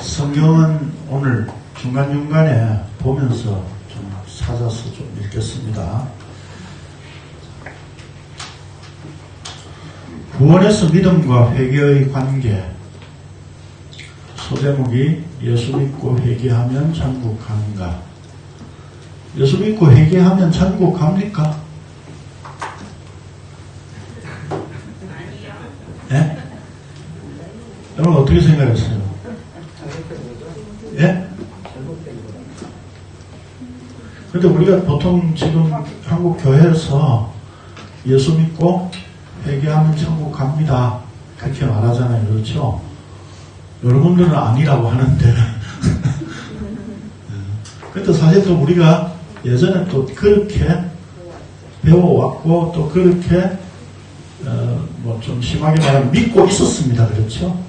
성경은 오늘 중간중간에 보면서 좀 찾아서 좀 읽겠습니다. 구원에서 믿음과 회개의 관계. 소제목이 예수 믿고 회개하면 천국 가는가? 예수 믿고 회개하면 천국 갑니까? 예? 여러분 어떻게 생각했어요? 예? 근데 우리가 보통 지금 한국 교회에서 예수 믿고 회개하면 천국 갑니다. 그렇게 말하잖아요. 그렇죠? 여러분들은 아니라고 하는데. 근데 사실 또 우리가 예전에 또 그렇게 배워왔고 또 그렇게 뭐 좀 심하게 말하면 믿고 있었습니다. 그렇죠?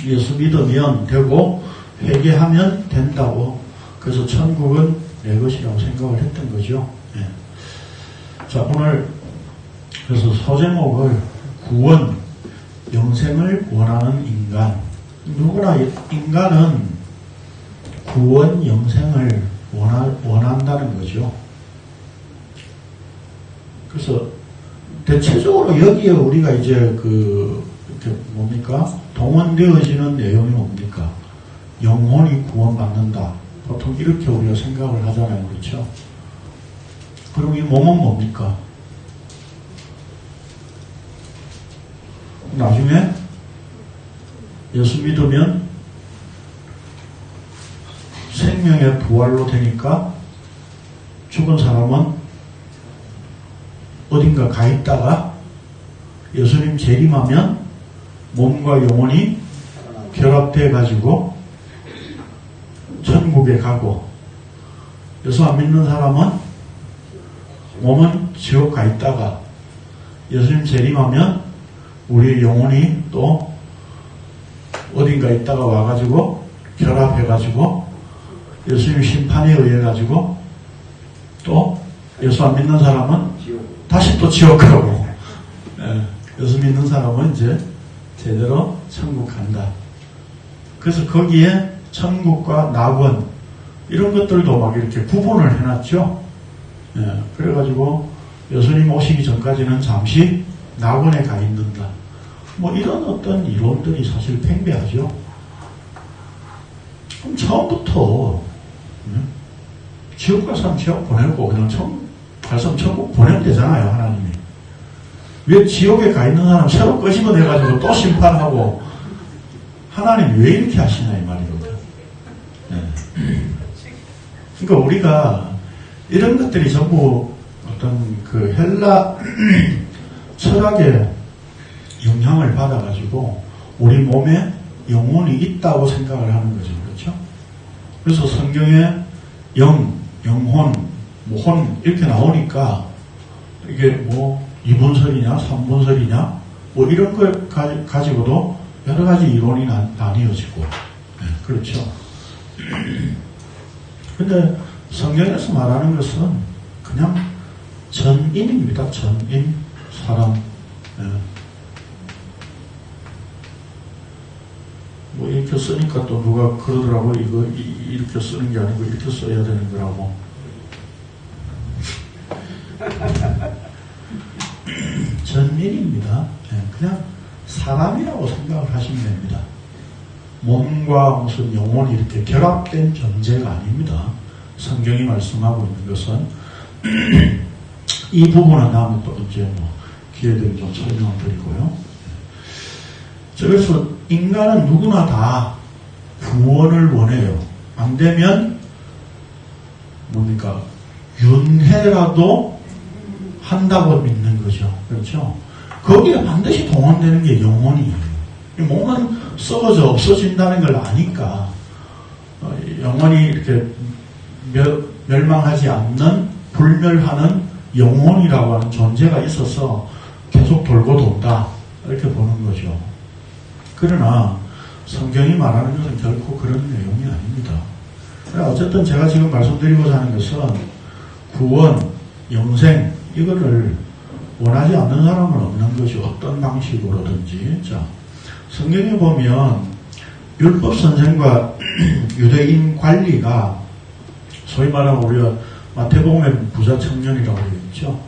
예수 믿으면 되고 회개하면 된다고. 그래서 천국은 내 것이라고 생각을 했던 거죠. 자, 오늘 그래서 소제목을 구원, 영생을 원하는 인간. 누구나 인간은 구원, 영생을 원한다는 거죠. 그래서 대체적으로 여기에 우리가 이제 이렇게 뭡니까? 동원되어지는 내용이 뭡니까? 영혼이 구원받는다. 보통 이렇게 우리가 생각을 하잖아요. 그렇죠? 그럼 이 몸은 뭡니까? 나중에 예수 믿으면 생명의 부활로 되니까 죽은 사람은 어딘가 가 있다가 예수님 재림하면 몸과 영혼이 결합돼 가지고 천국에 가고, 예수 안 믿는 사람은 몸은 지옥 가 있다가 예수님 재림하면 우리 영혼이 또 어딘가 있다가 와가지고 결합해가지고 예수님 심판에 의해가지고 또 예수 안 믿는 사람은 다시 또 지옥 가고, 예수 믿는 사람은 이제 제대로 천국 간다. 그래서 거기에 천국과 낙원 이런 것들도 막 이렇게 구분을 해놨죠. 그래가지고 예수님 오시기 전까지는 잠시 낙원에 가 있는다. 뭐 이런 어떤 이론들이 사실 팽배하죠. 그럼 처음부터 지옥 갈 사람 지옥 보내고 그냥 갈 사람 천국 보내면 되잖아요. 하나님이. 왜 지옥에 가 있는 사람 새로 끄집어내가지고 또 심판하고, 하나님 왜 이렇게 하시나 이 말이거든요. 그러니까 우리가 이런 것들이 전부 어떤 그 헬라 철학의 영향을 받아가지고 우리 몸에 영혼이 있다고 생각을 하는 거죠. 그렇죠? 그래서 성경에 영혼, 혼 이렇게 나오니까 이게 뭐 2분설이냐 3분설이냐 뭐 이런 걸 가지고도 여러 가지 이론이 나뉘어지고, 그렇죠. 근데 성경에서 말하는 것은 그냥 전인입니다. 전인, 사람. 뭐 이렇게 쓰니까 또 누가 그러더라고. 이거 이렇게 쓰는 게 아니고 이렇게 써야 되는 거라고. 전인입니다. 그냥 사람이라고 생각을 하시면 됩니다. 몸과 무슨 영혼이 이렇게 결합된 존재가 아닙니다. 성경이 말씀하고 있는 것은 이 부분은 다음에 또 이제 뭐 기회되면 좀 설명을 드리고요. 그래서 인간은 누구나 다 구원을 원해요. 안 되면 뭡니까? 윤회라도 한다고 믿는 거죠. 그렇죠? 거기에 반드시 동원되는 게 영혼이에요. 몸은 썩어져 없어진다는 걸 아니까 영혼이 이렇게 멸망하지 않는, 불멸하는 영혼이라고 하는 존재가 있어서 계속 돌고 돈다 이렇게 보는 거죠. 그러나 성경이 말하는 것은 결코 그런 내용이 아닙니다. 어쨌든 제가 지금 말씀드리고자 하는 것은 구원, 영생 이거를 원하지 않는 사람은 없는 것이 어떤 방식으로든지. 자, 성경에 보면 율법 선생과 유대인 관리가 소위 말하면 우리가 마태복음의 부자 청년이라고 그랬죠.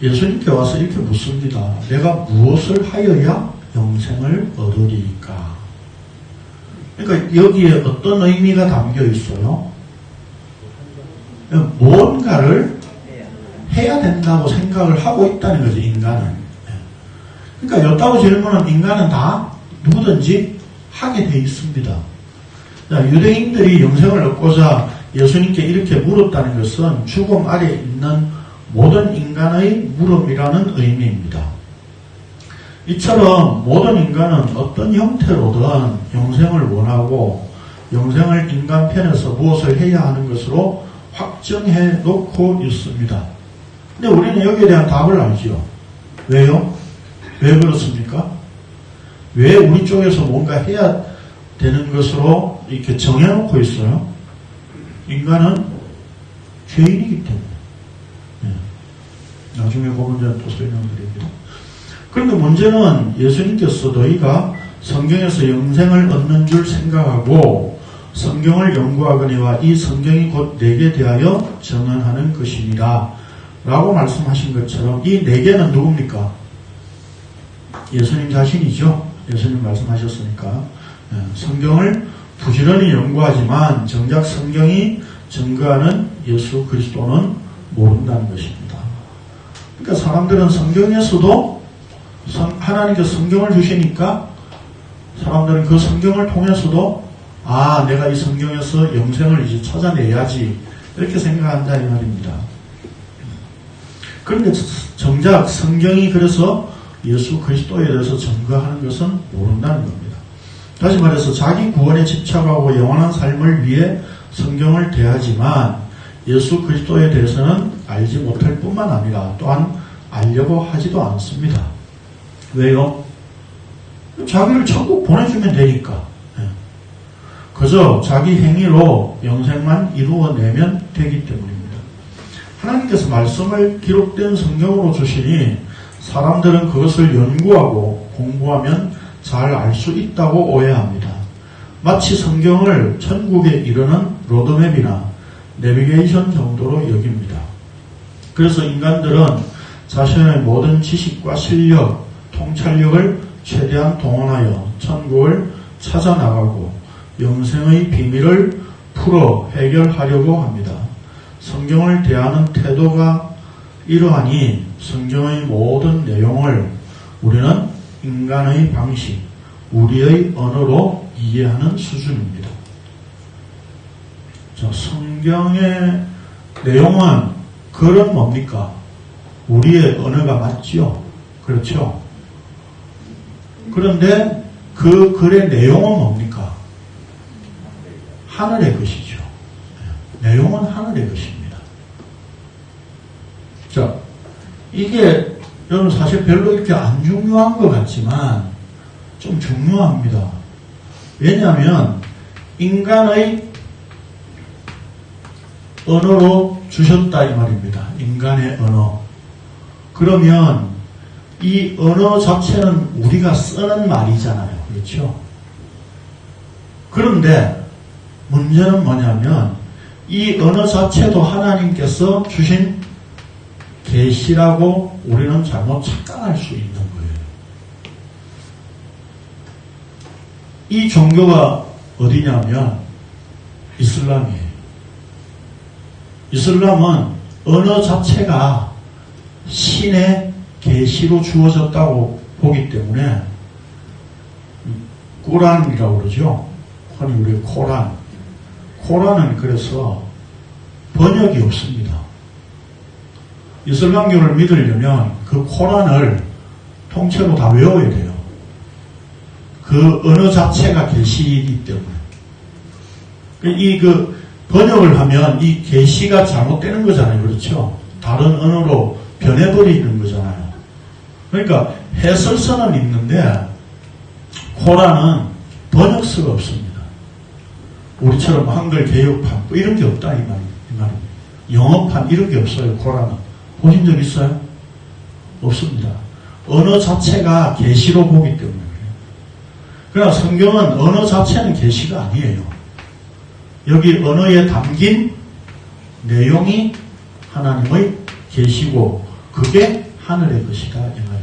예수님께 와서 이렇게 묻습니다. 내가 무엇을 하여야 영생을 얻으리까? 그러니까 여기에 어떤 의미가 담겨 있어요? 무언가를 해야 된다고 생각을 하고 있다는 거죠, 인간은. 그러니까 였다고 질문은 인간은 다 누구든지 하게 돼 있습니다. 자, 유대인들이 영생을 얻고자 예수님께 이렇게 물었다는 것은 죽음 아래에 있는 모든 인간의 물음이라는 의미입니다. 이처럼 모든 인간은 어떤 형태로든 영생을 원하고 영생을 인간 편에서 무엇을 해야 하는 것으로 확정해 놓고 있습니다. 근데 우리는 여기에 대한 답을 알죠. 왜요? 왜 그렇습니까? 왜 우리 쪽에서 뭔가 해야 되는 것으로 이렇게 정해놓고 있어요? 인간은 죄인이기 때문에. 나중에 보면 제가 또 설명드립니다. 그런데 문제는 예수님께서 너희가 성경에서 영생을 얻는 줄 생각하고 성경을 연구하거니와 이 성경이 곧 내게 대하여 증언하는 것이니라 라고 말씀하신 것처럼 이 네 개는 누굽니까? 예수님 자신이죠. 예수님 말씀하셨으니까. 성경을 부지런히 연구하지만 정작 성경이 증거하는 예수 그리스도는 모른다는 것입니다. 그러니까 사람들은 성경에서도 하나님께서 성경을 주시니까 사람들은 그 성경을 통해서도 내가 이 성경에서 영생을 이제 찾아내야지 이렇게 생각한다 이 말입니다. 그런데 정작 성경이 그래서 예수 그리스도에 대해서 증거하는 것은 모른다는 겁니다. 다시 말해서 자기 구원에 집착하고 영원한 삶을 위해 성경을 대하지만 예수 그리스도에 대해서는 알지 못할 뿐만 아니라 또한 알려고 하지도 않습니다. 왜요? 자기를 천국 보내주면 되니까. 그저 자기 행위로 영생만 이루어내면 되기 때문입니다. 하나님께서 말씀을 기록된 성경으로 주시니 사람들은 그것을 연구하고 공부하면 잘 알 수 있다고 오해합니다. 마치 성경을 천국에 이르는 로드맵이나 내비게이션 정도로 여깁니다. 그래서 인간들은 자신의 모든 지식과 실력, 통찰력을 최대한 동원하여 천국을 찾아나가고 영생의 비밀을 풀어 해결하려고 합니다. 성경을 대하는 태도가 이러하니 성경의 모든 내용을 우리는 인간의 방식, 우리의 언어로 이해하는 수준입니다. 자, 성경의 내용은 글은 뭡니까? 우리의 언어가 맞죠? 그렇죠? 그런데 그 글의 내용은 뭡니까? 하늘의 것이죠. 내용은 하늘의 것입니다. 자, 이게 여러분 사실 별로 이렇게 안 중요한 것 같지만 좀 중요합니다. 왜냐하면 인간의 언어로 주셨다 이 말입니다. 인간의 언어. 그러면 이 언어 자체는 우리가 쓰는 말이잖아요. 그렇죠? 그런데 문제는 뭐냐면 이 언어 자체도 하나님께서 주신 계시라고 우리는 잘못 착각할 수 있는 거예요. 이 종교가 어디냐면 이슬람이에요. 이슬람은 언어 자체가 신의 계시로 주어졌다고 보기 때문에 꾸란이라고 그러죠. 흔히 우리 코란은 그래서 번역이 없습니다. 이슬람교를 믿으려면 그 코란을 통째로 다 외워야 돼요. 그 언어 자체가 계시이기 때문에. 그 번역을 하면 이 계시가 잘못되는 거잖아요. 그렇죠? 다른 언어로 변해버리는 거잖아요. 그러니까 해설서는 있는데 코란은 번역서가 없습니다. 우리처럼 한글 개혁판 뭐 이런 게 없다 이 말입니다. 영어판 이런 게 없어요. 코란은. 보신 적 있어요? 없습니다. 언어 자체가 계시로 보기 때문에 그래요. 그러나 성경은 언어 자체는 계시가 아니에요. 여기 언어에 담긴 내용이 하나님의 계시고 그게 하늘의 것이다 이 말입니다.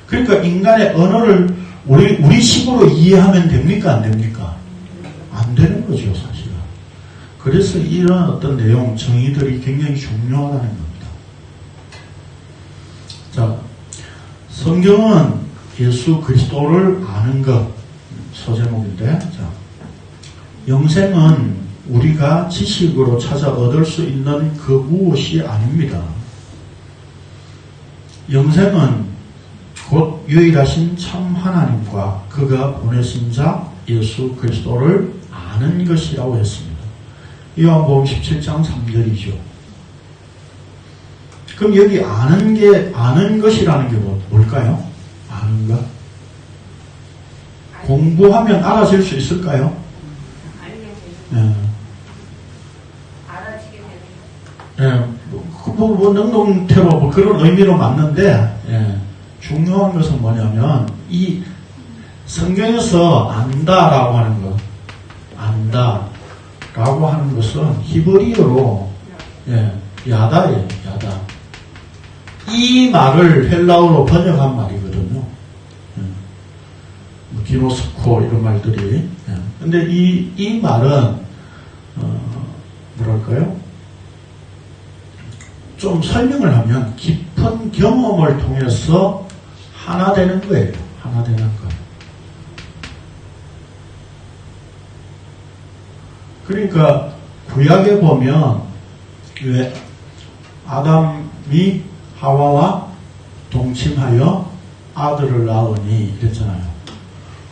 그러니까 인간의 언어를 우리 식으로 이해하면 됩니까? 안 됩니까? 안 되는 거죠, 사실은. 그래서 이런 어떤 내용, 정의들이 굉장히 중요하다는 겁니다. 자, 성경은 예수 그리스도를 아는 것, 소제목인데, 자, 영생은 우리가 지식으로 찾아 얻을 수 있는 그 무엇이 아닙니다. 영생은 곧 유일하신 참 하나님과 그가 보내신 자 예수 그리스도를 아는 것이라고 했습니다. 요한복음 17장 3절이죠. 그럼 여기 아는 것이라는 게 뭘까요? 아는 것? 공부하면 알아질 수 있을까요? 네. 예, 능동태로 그런 의미로 맞는데, 예, 중요한 것은 뭐냐면, 이 성경에서 안다라고 하는 것, 안다라고 하는 것은 히브리어로, 예, 야다예요, 야다. 이 말을 헬라어로 번역한 말이거든요. 예, 뭐 기노스코 이런 말들이. 예. 근데 이 말은, 뭐랄까요? 좀 설명을 하면 깊은 경험을 통해서 하나 되는 거예요. 하나 되는 거. 그러니까 구약에 보면 왜 아담이 하와와 동침하여 아들을 낳으니 이랬잖아요.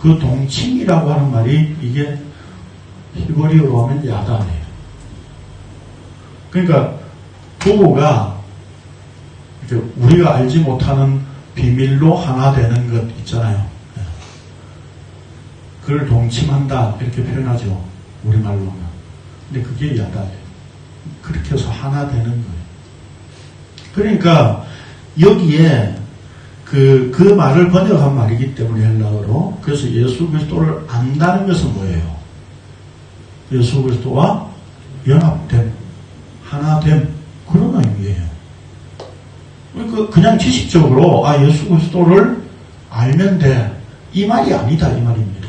그 동침이라고 하는 말이 이게 히브리어로 하면 야다네요. 그러니까 부부가 우리가 알지 못하는 비밀로 하나 되는 것 있잖아요. 그걸 동침한다 이렇게 표현하죠. 우리말로는. 근데 그게 야다예요. 그렇게 해서 하나 되는 거예요. 그러니까 여기에 그 말을 번역한 말이기 때문에 헬라어로. 그래서 예수 그리스도를 안다는 것은 뭐예요? 예수 그리스도와 연합됨, 하나됨, 그런 의미예요. 그러니까 그냥 지식적으로 예수 그리스도를 알면 돼. 이 말이 아니다 이 말입니다.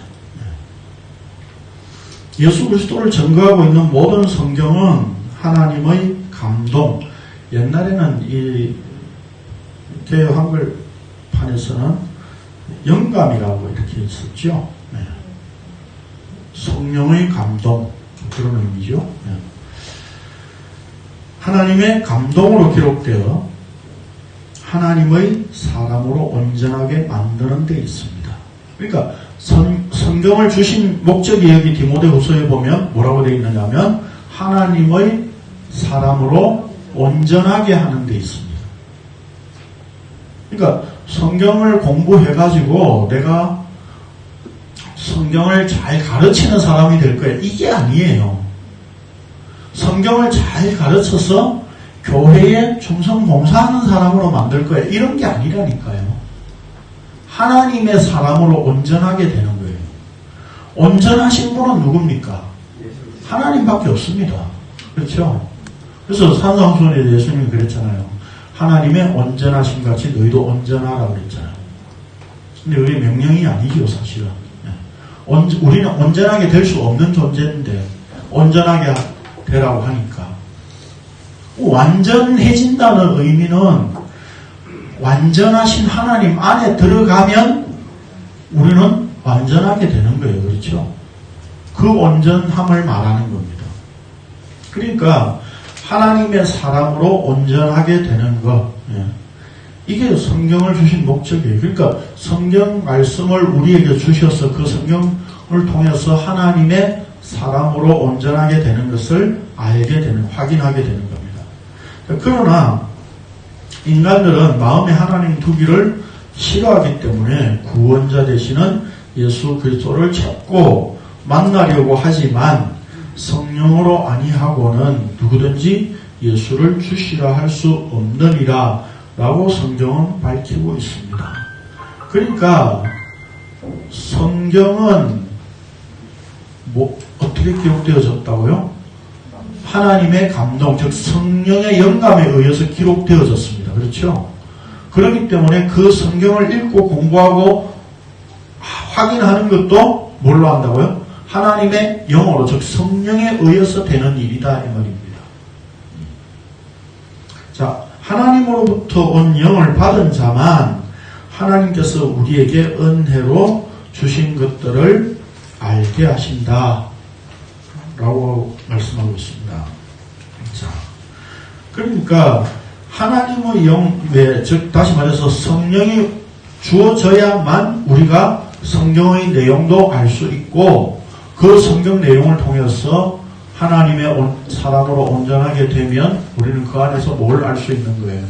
예수 그리스도를 증거하고 있는 모든 성경은 하나님의 감동. 옛날에는 이 개역 한글판에서는 영감이라고 이렇게 있었죠. 네. 성령의 감동, 그런 의미죠. 네. 하나님의 감동으로 기록되어 하나님의 사람으로 온전하게 만드는 데 있습니다. 그러니까 성경을 주신 목적이 여기 디모데후서에 보면 뭐라고 되어 있느냐면 하나님의 사람으로 온전하게 하는 데 있습니다. 그러니까 성경을 공부해가지고 내가 성경을 잘 가르치는 사람이 될 거예요. 이게 아니에요. 성경을 잘 가르쳐서 교회에 충성 봉사하는 사람으로 만들 거예요. 이런 게 아니라니까요. 하나님의 사람으로 온전하게 되는 거예요. 온전하신 분은 누굽니까? 하나님밖에 없습니다. 그렇죠? 그래서 산상수훈에 예수님이 그랬잖아요. 하나님의 온전하심 같이 너희도 온전하라고 그랬잖아요. 근데 우리 명령이 아니죠, 사실은. 우리는 온전하게 될 수 없는 존재인데 온전하게 되라고 하니까. 완전해진다는 의미는 완전하신 하나님 안에 들어가면 우리는 완전하게 되는 거예요. 그렇죠? 그 온전함을 말하는 겁니다. 그러니까 하나님의 사람으로 온전하게 되는 것. 이게 성경을 주신 목적이에요. 그러니까 성경 말씀을 우리에게 주셔서 그 성경을 통해서 하나님의 사람으로 온전하게 되는 것을 알게 되는, 확인하게 되는 겁니다. 그러나 인간들은 마음에 하나님 두기를 싫어하기 때문에 구원자 되시는 예수 그리스도를 찾고 만나려고 하지만 성령으로 아니하고는 누구든지 예수를 주시라 할 수 없느니라 라고 성경은 밝히고 있습니다. 그러니까 성경은 뭐 어떻게 기록되어졌다고요? 하나님의 감동, 즉 성령의 영감에 의해서 기록되어졌습니다. 그렇죠? 그렇기 때문에 그 성경을 읽고 공부하고 확인하는 것도 뭘로 한다고요? 하나님의 영으로, 즉 성령에 의해서 되는 일이다 이 말입니다. 자, 하나님으로부터 온 영을 받은 자만 하나님께서 우리에게 은혜로 주신 것들을 알게 하신다 라고 말씀하고 있습니다. 자, 그러니까 하나님의 영, 즉 다시 말해서 성령이 주어져야만 우리가 성경의 내용도 알 수 있고, 그 성경 내용을 통해서 하나님의 사람으로 온전하게 되면 우리는 그 안에서 뭘 알 수 있는 거예요?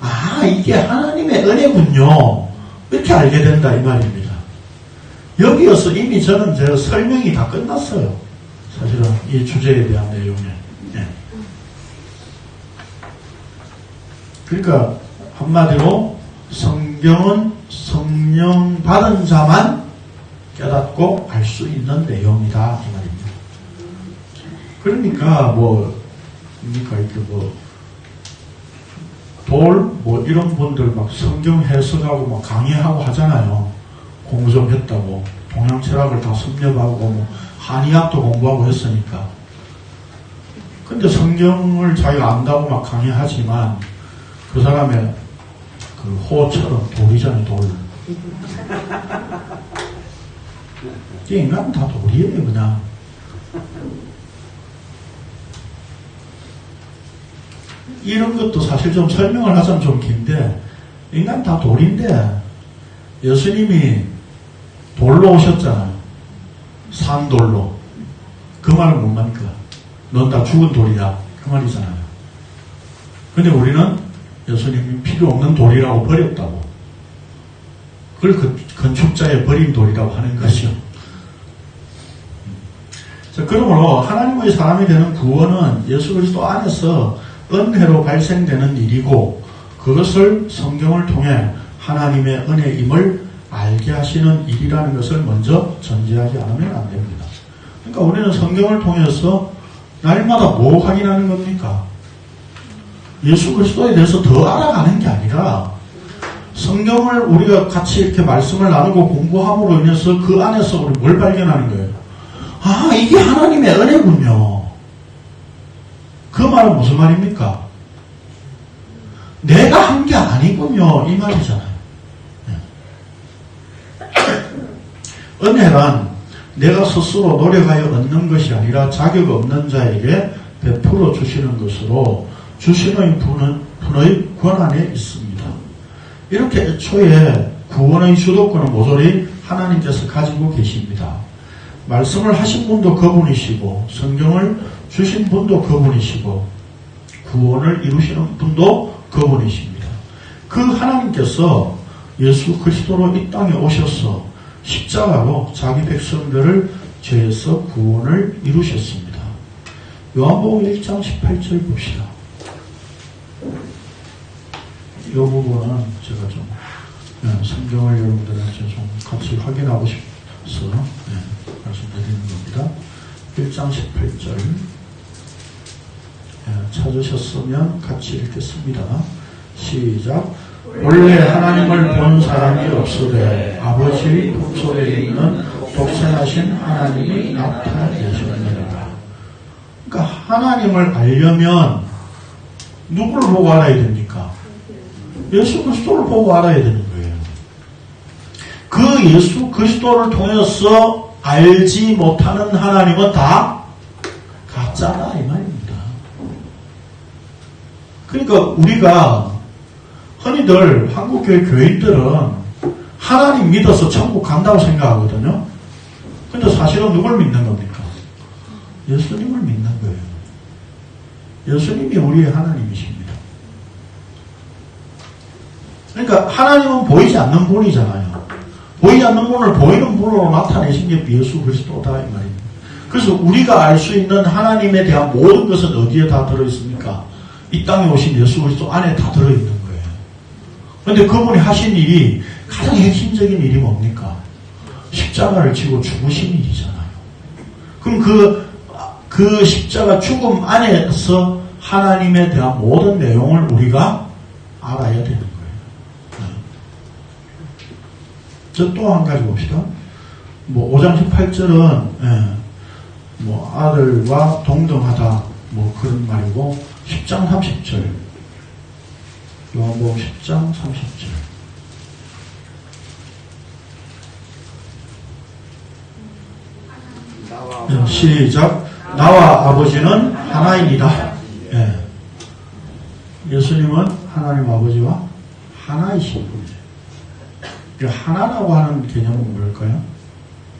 아, 이게 하나님의 은혜군요. 이렇게 알게 된다 이 말입니다. 여기에서 이미 저는 제가 설명이 다 끝났어요. 사실은 이 주제에 대한 내용에. 네. 그러니까 한마디로 성경은 성령 받은 자만 깨닫고 알 수 있는 내용이다 이 말입니다. 그러니까 뭡니까 이렇게 돌 이런 분들 막 성경 해석하고 막 강의하고 하잖아요. 공부 좀 했다고 동양 철학을 다 섭렵하고 한의학도 공부하고 했으니까. 근데 성경을 자기가 안다고 막 강의하지만 그 사람의 그 호처럼 돌이잖아요, 돌. 이 인간은 다 돌이에요, 그냥. 이런 것도 사실 좀 설명을 하자면 좀 긴데, 인간 다 돌인데, 예수님이 돌로 오셨잖아요. 산돌로. 그 말은 뭔말입니까? 넌 다 죽은 돌이다. 그 말이잖아요. 근데 우리는 예수님이 필요 없는 돌이라고 버렸다고. 그걸 건축자의 버린 돌이라고 하는 것이요. 자, 그러므로 하나님의 사람이 되는 구원은 예수 그리스도 안에서 은혜로 발생되는 일이고, 그것을 성경을 통해 하나님의 은혜임을 알게 하시는 일이라는 것을 먼저 전제하지 않으면 안 됩니다. 그러니까 우리는 성경을 통해서 날마다 뭐 확인하는 겁니까? 예수 그리스도에 대해서 더 알아가는 게 아니라 성경을 우리가 같이 이렇게 말씀을 나누고 공부함으로 인해서 그 안에서 우리 뭘 발견하는 거예요? 아, 이게 하나님의 은혜군요. 그 말은 무슨 말입니까? 내가 한 게 아니군요. 이 말이잖아요. 은혜란 내가 스스로 노력하여 얻는 것이 아니라 자격 없는 자에게 베풀어 주시는 것으로 주시는 분의 권한에 있습니다. 이렇게 애초에 구원의 주도권은 모조리 하나님께서 가지고 계십니다. 말씀을 하신 분도 그분이시고, 성경을 주신 분도 그분이시고, 구원을 이루시는 분도 그분이십니다. 그 하나님께서 예수 그리스도로 이 땅에 오셔서 십자가로 자기 백성들을 죄에서 구원을 이루셨습니다. 요한복음 1장 18절 봅시다. 이 부분은 제가 좀 성경을 여러분들한테 좀 같이 확인하고 싶어서 말씀드리는 겁니다. 1장 18절 찾으셨으면 같이 읽겠습니다. 시작. 원래 하나님을 본 사람이 없으되 아버지의 품속에 있는 독생하신 하나님이 나타내셨느니라. 그러니까 하나님을 알려면 누구를 보고 알아야 됩니까? 예수 그리스도를 보고 알아야 되는 거예요. 그 예수 그리스도를 통해서 알지 못하는 하나님은 다 가짜다 이 말입니다. 그러니까 우리가 흔히들 한국교회 교인들은 하나님 믿어서 천국 간다고 생각하거든요. 근데 사실은 누굴 믿는 겁니까? 예수님을 믿는 거예요. 예수님이 우리의 하나님이십니다. 그러니까 하나님은 보이지 않는 분이잖아요. 보이지 않는 분을 보이는 분으로 나타내신 게 예수 그리스도다 이 말입니다. 그래서 우리가 알 수 있는 하나님에 대한 모든 것은 어디에 다 들어있습니까? 이 땅에 오신 예수 그리스도 안에 다 들어있는 거예요. 그런데 그분이 하신 일이 가장 핵심적인 일이 뭡니까? 십자가를 지고 죽으신 일이잖아요. 그럼 그 십자가 죽음 안에서 하나님에 대한 모든 내용을 우리가 알아야 되는 거예요. 저 또 한 가지 봅시다. 5장 18절은 아들과 동등하다 그런 말이고 10장 30절 요한복음 10장 30절 시작. 나와 아버지는 하나이니라. 예수님은 하나님 아버지와 하나이신 분이에요. 하나라고 하는 개념은 뭘까요?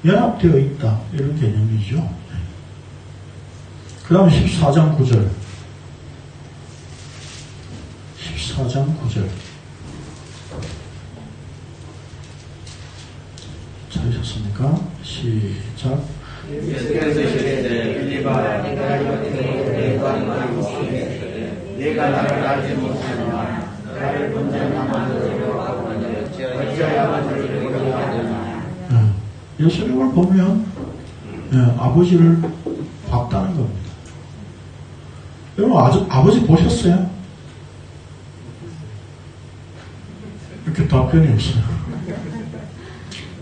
연합되어 있다 이런 개념이죠. 그 다음에 14장 9절 14장 9절 찾으셨습니까? 시작. 예수께서 이르시되 빌립아 네가 나를 알지 못하느냐 나를 본 자는 아무도 없거늘 어찌하여 아버지를 보려 하느냐. 예수님을 보면 아버지를 봤다는 겁니다. 여러분 아버지 보셨어요? 이렇게 답변이 없어요.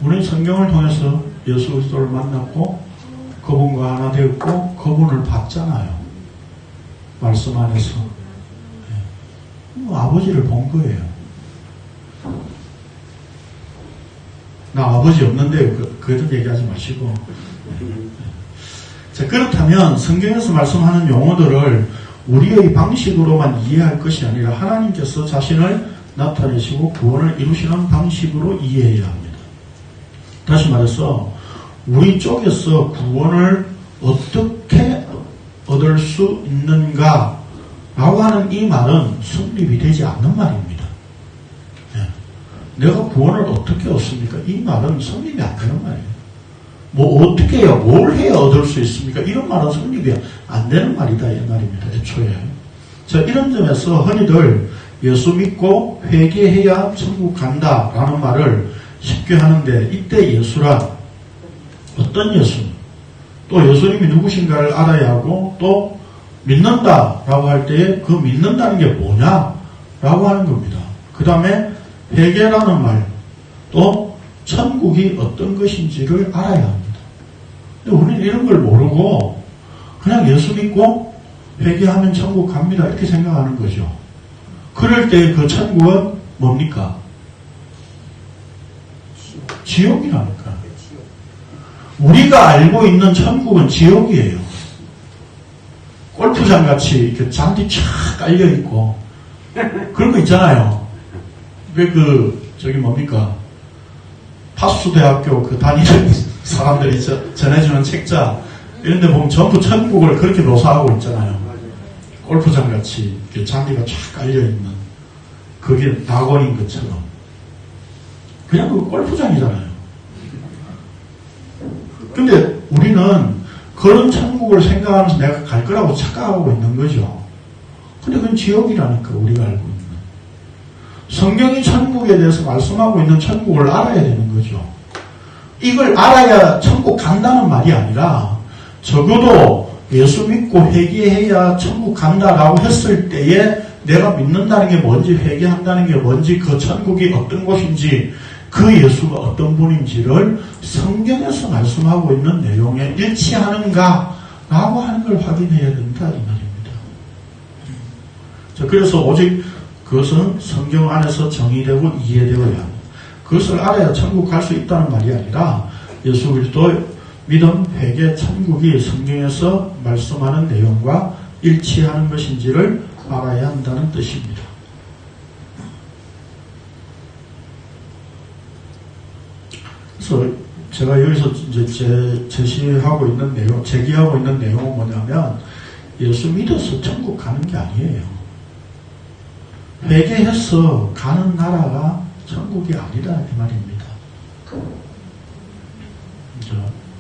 우리는 성경을 통해서 예수 그리스도를 만났고 그분과 하나 되었고 그분을 봤잖아요. 말씀 안에서. 아버지를 본 거예요. 나 아버지 없는데 그런 얘기하지 마시고. 자, 그렇다면 성경에서 말씀하는 용어들을 우리의 방식으로만 이해할 것이 아니라 하나님께서 자신을 나타내시고 구원을 이루시는 방식으로 이해해야 합니다. 다시 말해서 우리 쪽에서 구원을 어떻게 얻을 수 있는가 라고 하는 이 말은 성립이 되지 않는 말입니다. 내가 구원을 어떻게 얻습니까? 이 말은 성립이 안 되는 말이에요. 어떻게 해야, 뭘 해야 얻을 수 있습니까? 이런 말은 성립이 안 되는 말이다 이 말입니다. 애초에. 자, 이런 점에서 흔히들 예수 믿고 회개해야 천국 간다 라는 말을 쉽게 하는데, 이때 예수란 어떤 예수? 또 예수님이 누구신가를 알아야 하고, 또 믿는다라고 할 때에 그 믿는다는 게 뭐냐라고 하는 겁니다. 그 다음에 회개라는 말, 또 천국이 어떤 것인지를 알아야 합니다. 근데 우리는 이런 걸 모르고 그냥 예수 믿고 회개하면 천국 갑니다 이렇게 생각하는 거죠. 그럴 때 그 천국은 뭡니까? 지옥이라니까. 우리가 알고 있는 천국은 지옥이에요. 골프장 같이 이렇게 잔디 쫙 깔려 있고 그런 거 있잖아요. 왜 저기 뭡니까? 파수대학교 다니는 사람들이 전해주는 책자 이런 데 보면 전부 천국을 그렇게 묘사하고 있잖아요. 골프장 같이 이렇게 잔디가 쫙 깔려 있는 그게 낙원인 것처럼. 그냥 그 골프장이잖아요. 근데 우리는 그런 천국을 생각하면서 내가 갈 거라고 착각하고 있는 거죠. 근데 그건 지옥이라니까, 우리가 알고 있는. 성경이 천국에 대해서 말씀하고 있는 천국을 알아야 되는 거죠. 이걸 알아야 천국 간다는 말이 아니라 적어도 예수 믿고 회개해야 천국 간다라고 했을 때에 내가 믿는다는 게 뭔지, 회개한다는 게 뭔지, 그 천국이 어떤 곳인지, 그 예수가 어떤 분인지를 성경에서 말씀하고 있는 내용에 일치하는가 라고 하는 걸 확인해야 된다 이 말입니다. 자, 그래서 오직 그것은 성경 안에서 정의되고 이해되어야 합니다. 그것을 알아야 천국 갈 수 있다는 말이 아니라 예수 그리스도 믿음, 회개, 천국이 성경에서 말씀하는 내용과 일치하는 것인지를 알아야 한다는 뜻입니다. 그래서 제가 여기서 이제 제시하고 있는 내용, 제기하고 있는 내용은 뭐냐면, 예수 믿어서 천국 가는 게 아니에요. 회개해서 가는 나라가 천국이 아니다 이 말입니다.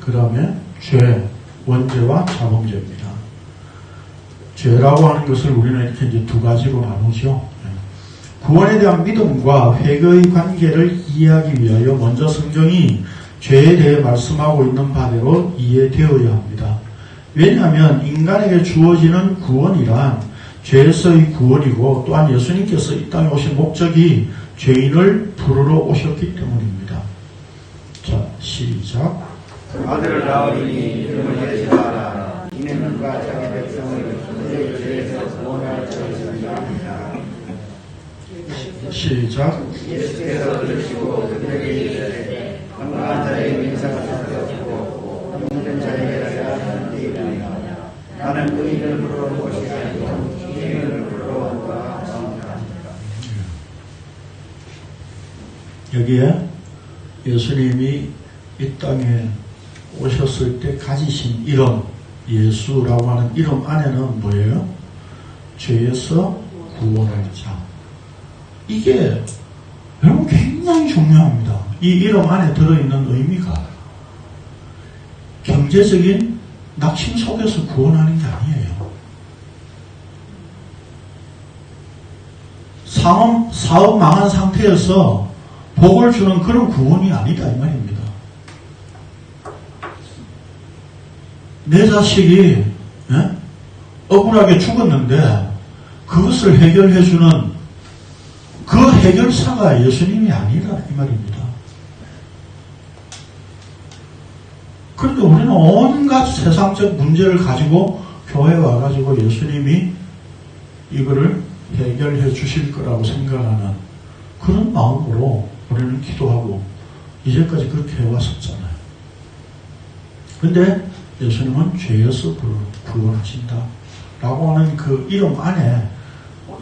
그 다음에 죄, 원죄와 자범죄입니다. 죄라고 하는 것을 우리는 이렇게 이제 두 가지로 나누죠. 구원에 대한 믿음과 회개의 관계를 이해하기 위하여 먼저 성경이 죄에 대해 말씀하고 있는 바대로 이해되어야 합니다. 왜냐하면 인간에게 주어지는 구원이란 죄에서의 구원이고 또한 예수님께서 이 땅에 오신 목적이 죄인을 부르러 오셨기 때문입니다. 자, 시작. 아들을 낳으니 이름을 예수하라. 이는 그가 자기 백성을 그들의 죄에서 구원할 것이니라. 시작. 예수께서 들으시고 그들에게 이르시되 건강한 자의 민사가 없고 병든 자에게야 하는 일이라. 나는 의인을 부르러 온 것이 아니고 죄인을 부르러 온다 하시니라. 여기에 예수님이 이 땅에 오셨을 때 가지신 이름, 예수라고 하는 이름 안에는 뭐예요? 죄에서 구원할 자. 이게 여러분 굉장히 중요합니다. 이 이름 안에 들어있는 의미가 경제적인 낙심 속에서 구원하는 게 아니에요. 사업 망한 상태에서 복을 주는 그런 구원이 아니다 이 말입니다. 내 자식이 억울하게 죽었는데 그것을 해결해주는 그 해결사가 예수님이 아니라 이 말입니다. 그런데 우리는 온갖 세상적 문제를 가지고 교회에 와가지고 예수님이 이거를 해결해 주실 거라고 생각하는 그런 마음으로 우리는 기도하고 이제까지 그렇게 해왔었잖아요. 그런데 예수님은 죄에서 구원하신다 라고 하는 그 이름 안에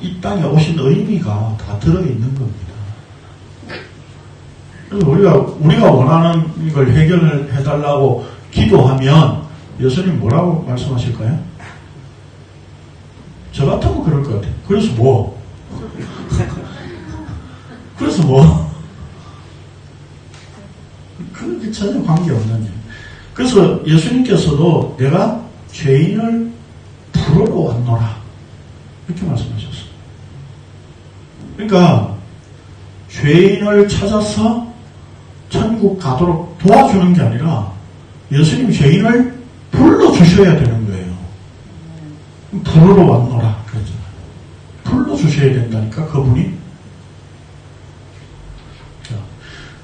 이 땅에 오신 의미가 다 들어있는 겁니다. 그래서 우리가 원하는 걸 해결을 해달라고 기도하면 예수님 뭐라고 말씀하실까요? 저 같으면 그럴 것 같아요. 그래서 뭐? 그래서 뭐? 그게 전혀 관계없는 일. 그래서 예수님께서도 내가 죄인을 부르러 왔노라 이렇게 말씀하셨어요. 그러니까 죄인을 찾아서 천국 가도록 도와주는 게 아니라 예수님 죄인을 불러주셔야 되는 거예요. 부르러 왔노라 그랬잖아요. 불러주셔야 된다니까 그분이. 자,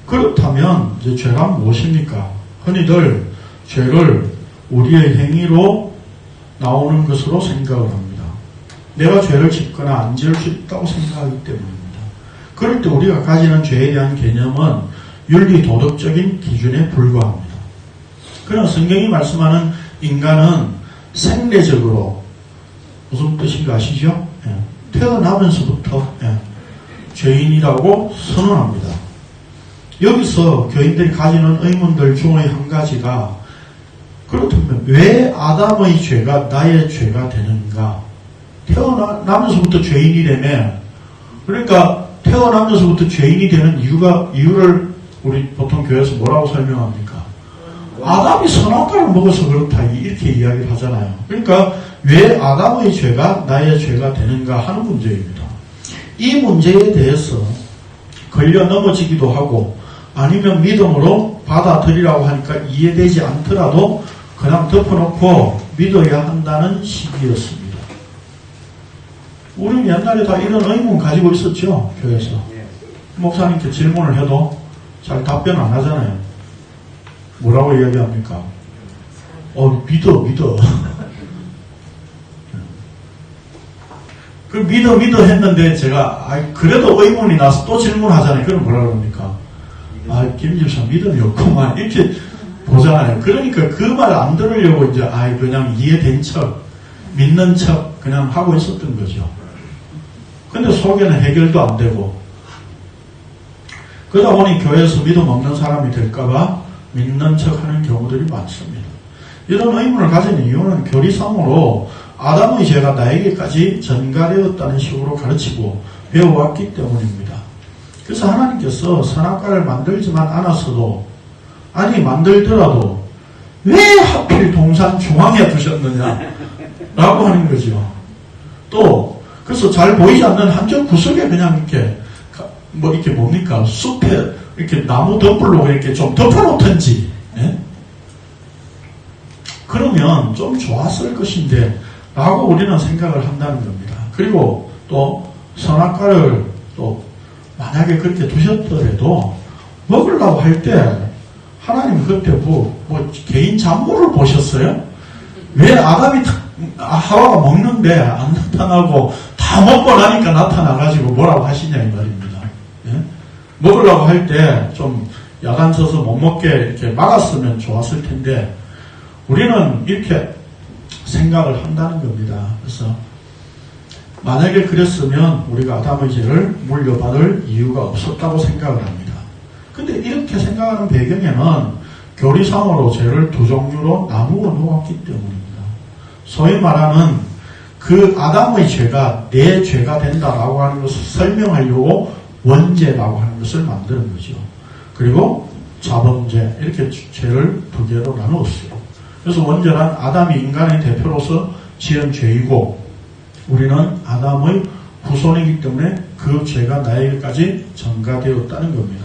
그렇다면 이제 죄가 무엇입니까? 흔히들 죄를 우리의 행위로 나오는 것으로 생각을 합니다. 내가 죄를 짓거나 안 지을 수 있다고 생각하기 때문입니다. 그럴 때 우리가 가지는 죄에 대한 개념은 윤리 도덕적인 기준에 불과합니다. 그러나 성경이 말씀하는 인간은 생리적으로 무슨 뜻인가 아시죠? 태어나면서부터 죄인이라고 선언합니다. 여기서 교인들이 가지는 의문들 중의 한 가지가 그렇다면 왜 아담의 죄가 나의 죄가 되는가? 태어나면서부터 죄인이라며 그러니까 태어나면서부터 죄인이 되는 이유를 우리 보통 교회에서 뭐라고 설명합니까? 아담이 선악과를 먹어서 그렇다 이렇게 이야기를 하잖아요. 그러니까 왜 아담의 죄가 나의 죄가 되는가 하는 문제입니다. 이 문제에 대해서 걸려 넘어지기도 하고 아니면 믿음으로 받아들이라고 하니까 이해되지 않더라도 그냥 덮어놓고 믿어야 한다는 시기였습니다. 우리는 옛날에 다 이런 의문 가지고 있었죠. 교회에서. 목사님께 질문을 해도 잘 답변 안 하잖아요. 뭐라고 이야기합니까? 믿어. 그 믿어 했는데 제가 그래도 의문이 나서 또 질문하잖아요. 그럼 뭐라 그럽니까? 김 집사 믿음이 없구만 이렇게 보잖아요. 그러니까 그 말 안 들으려고 이제 그냥 이해된 척 믿는 척 그냥 하고 있었던 거죠. 근데 속에는 해결도 안 되고 그러다 보니 교회에서 믿음 없는 사람이 될까봐 믿는 척 하는 경우들이 많습니다. 이런 의문을 가진 이유는 교리상으로 아담의 죄가 나에게까지 전가되었다는 식으로 가르치고 배워왔기 때문입니다. 그래서 하나님께서 선악과를 만들지만 않았어도 만들더라도 왜 하필 동산 중앙에 두셨느냐 라고 하는 거죠. 또 그래서 잘 보이지 않는 한쪽 구석에 그냥 이렇게 뭐 이렇게 뭡니까? 숲에 이렇게 나무 덤불로 이렇게 좀 덮어놓든지, 예? 그러면 좀 좋았을 것인데 라고 우리는 생각을 한다는 겁니다. 그리고 또 선악과를 또 만약에 그렇게 두셨더라도 먹으려고 할 때 하나님 그때 뭐 개인 잠보를 보셨어요? 왜 아담이 하와가 먹는데 안 나타나고 다 먹고 나니까 나타나가지고 뭐라고 하시냐 이 말입니다. 예? 먹으려고 할 때 좀 야단 쳐서 못 먹게 이렇게 막았으면 좋았을 텐데 우리는 이렇게 생각을 한다는 겁니다. 그래서 만약에 그랬으면 우리가 아담의 죄를 물려받을 이유가 없었다고 생각을 합니다. 근데 이렇게 생각하는 배경에는 교리상으로 죄를 두 종류로 나누어 놓았기 때문입니다. 소위 말하는 그 아담의 죄가 내 죄가 된다라고 하는 것을 설명하려고 원죄라고 하는 것을 만드는 거죠. 그리고 자범죄 이렇게 죄를 두 개로 나누었어요. 그래서 원죄란 아담이 인간의 대표로서 지은 죄이고 우리는 아담의 후손이기 때문에 그 죄가 나에게까지 전가되었다는 겁니다.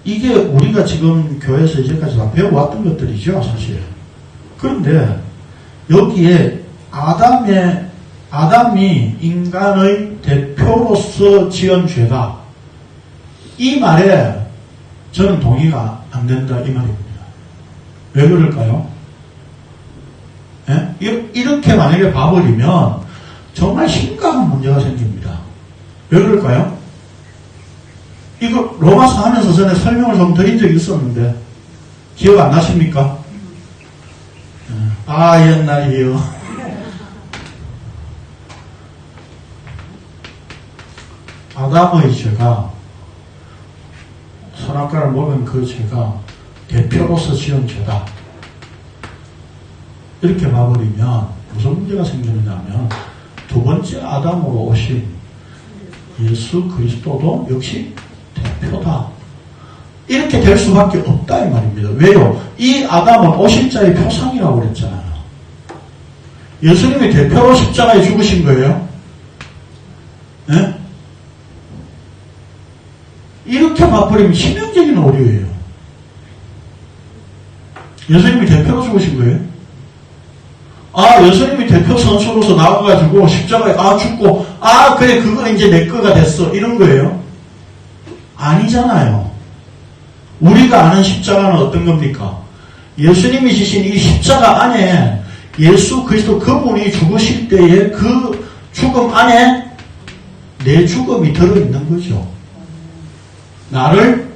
이게 우리가 지금 교회에서 이제까지 다 배워왔던 것들이죠, 사실. 그런데 여기에 아담이 인간의 대표로서 지은 죄다. 이 말에 저는 동의가 안 된다 이 말입니다. 왜 그럴까요? 예? 이렇게 만약에 봐버리면 정말 심각한 문제가 생깁니다. 왜 그럴까요? 이거 로마서 하면서 전에 설명을 좀 드린 적이 있었는데 기억 안 나십니까? 아, 옛날이요. 아담의 죄가 선악과를 먹은 그 죄가 대표로서 지은 죄다. 이렇게 봐버리면 무슨 문제가 생기느냐면 두 번째 아담으로 오신 예수 그리스도도 역시 대표다. 이렇게 될 수밖에 없다 이 말입니다. 왜요? 이 아담은 오십자의 표상이라고 그랬잖아요. 예수님이 대표로 십자가에 죽으신 거예요. 네? 이렇게 봐버리면 치명적인 오류예요. 예수님이 대표로 죽으신 거예요. 아, 예수님이 대표 선수로서 나와가지고 십자가에 죽고 그래 그거 이제 내 거가 됐어 이런 거예요. 아니잖아요. 우리가 아는 십자가는 어떤 겁니까? 예수님이 지신 이 십자가 안에 예수 그리스도 그분이 죽으실 때의 그 죽음 안에 내 죽음이 들어있는 거죠. 나를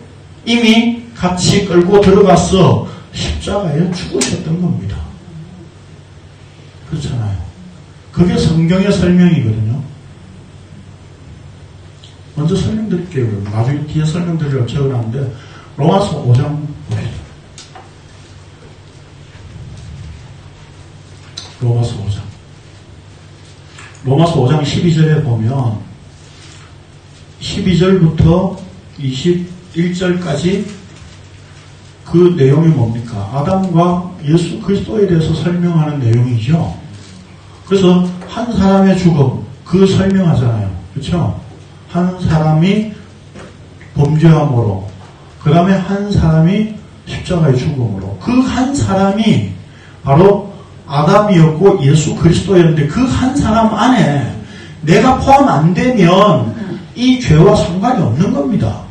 이미 같이 끌고 들어가서 십자가에 죽으셨던 겁니다. 그렇잖아요. 그게 성경의 설명이거든요. 먼저 설명드릴게요. 나중에 뒤에 설명드리려고 적어놨는데 로마서 5장 봅시다. 로마서 5장 12절에 보면 12절부터 21절까지 그 내용이 뭡니까? 아담과 예수 그리스도에 대해서 설명하는 내용이죠. 그래서 한 사람의 죽음, 그 설명하잖아요. 그렇죠? 한 사람이 범죄함으로, 그 다음에 한 사람이 십자가의 죽음으로, 그 한 사람이 바로 아담이었고 예수 그리스도였는데 그 한 사람 안에 내가 포함 안 되면 이 죄와 상관이 없는 겁니다.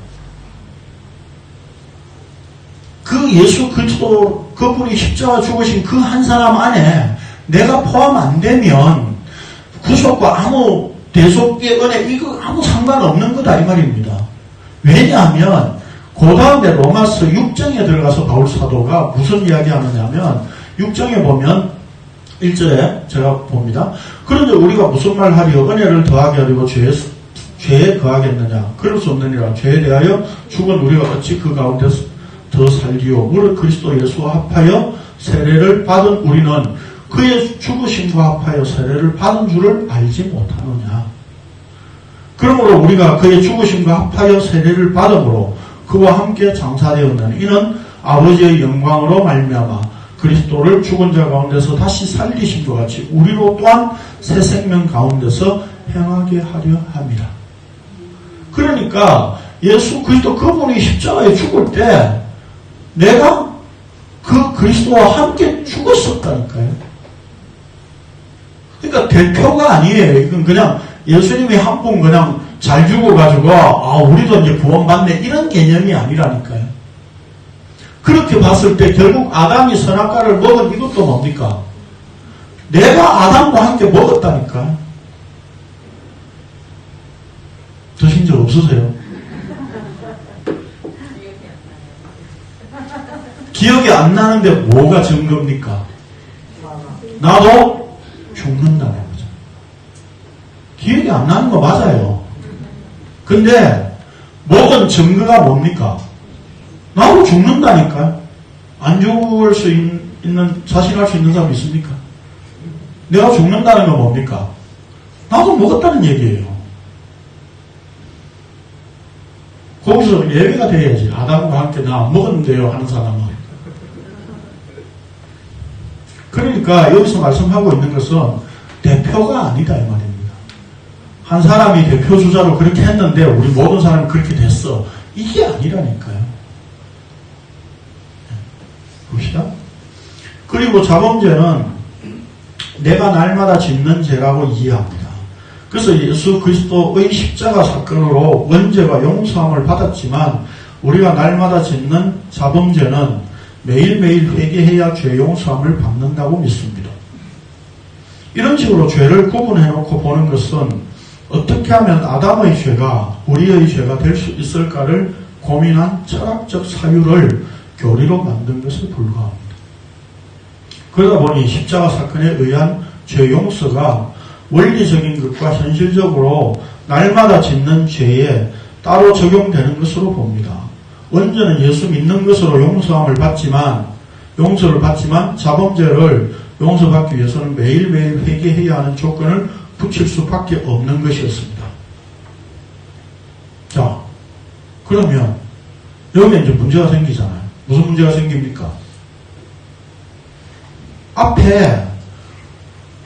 그 예수 그리스도 그분이 십자가 죽으신 그 한 사람 안에 내가 포함 안 되면 구속과 아무 대속의 은혜 이거 아무 상관없는 거다 이 말입니다. 왜냐하면 그 다음에 로마서 6장에 들어가서 바울 사도가 무슨 이야기 하느냐면 6장에 보면 1절에 제가 봅니다. 그런데 우리가 무슨 말 하리요? 은혜를 더하게 하려고 죄에 더하겠느냐? 그럴 수 없느니라. 죄에 대하여 죽은 우리가 어찌 그 가운데서 더 살리요? 무릇 그리스도 예수와 합하여 세례를 받은 우리는 그의 죽으심과 합하여 세례를 받은 줄을 알지 못하느냐? 그러므로 우리가 그의 죽으심과 합하여 세례를 받음으로 그와 함께 장사되었나니 이는 아버지의 영광으로 말미암아 그리스도를 죽은 자 가운데서 다시 살리심과 같이 우리로 또한 새 생명 가운데서 행하게 하려 함이라. 그러니까 예수 그리스도 그분이 십자가에 죽을 때 내가 그 그리스도와 함께 죽었었다니까요. 그러니까 대표가 아니에요. 이건 그냥 예수님이 한 분 그냥 잘 죽어가지고 우리도 이제 구원받네 이런 개념이 아니라니까요. 그렇게 봤을 때 결국 아담이 선악과를 먹은 이것도 뭡니까? 내가 아담과 함께 먹었다니까요. 드신 적 없으세요? 기억이 안 나는데 뭐가 증거입니까? 나도 죽는다는 거죠. 기억이 안 나는 거 맞아요. 근데 먹은 증거가 뭡니까? 나도 죽는다니까요. 안 죽을 수 있는, 자신할 수 있는 사람 있습니까? 내가 죽는다는 건 뭡니까? 나도 먹었다는 얘기예요. 거기서 예외가 돼야지. 아담과 함께 나 안 먹었는데요 하는 사람은. 그러니까 여기서 말씀하고 있는 것은 대표가 아니다 이 말입니다. 한 사람이 대표 주자로 그렇게 했는데 우리 모든 사람이 그렇게 됐어. 이게 아니라니까요. 봅시다. 그리고 자범죄는 내가 날마다 짓는 죄라고 이해합니다. 그래서 예수 그리스도의 십자가 사건으로 원죄가 용서함을 받았지만 우리가 날마다 짓는 자범죄는 매일매일 회개해야 죄 용서함을 받는다고 믿습니다. 이런 식으로 죄를 구분해놓고 보는 것은 어떻게 하면 아담의 죄가 우리의 죄가 될 수 있을까를 고민한 철학적 사유를 교리로 만든 것에 불과합니다. 그러다 보니 십자가 사건에 의한 죄 용서가 원리적인 것과 현실적으로 날마다 짓는 죄에 따로 적용되는 것으로 봅니다. 원죄는 예수 믿는 것으로 용서를 받지만 자범죄를 용서받기 위해서는 매일매일 회개해야 하는 조건을 붙일 수밖에 없는 것이었습니다. 자, 그러면 여기에 이제 문제가 생기잖아요. 무슨 문제가 생깁니까? 앞에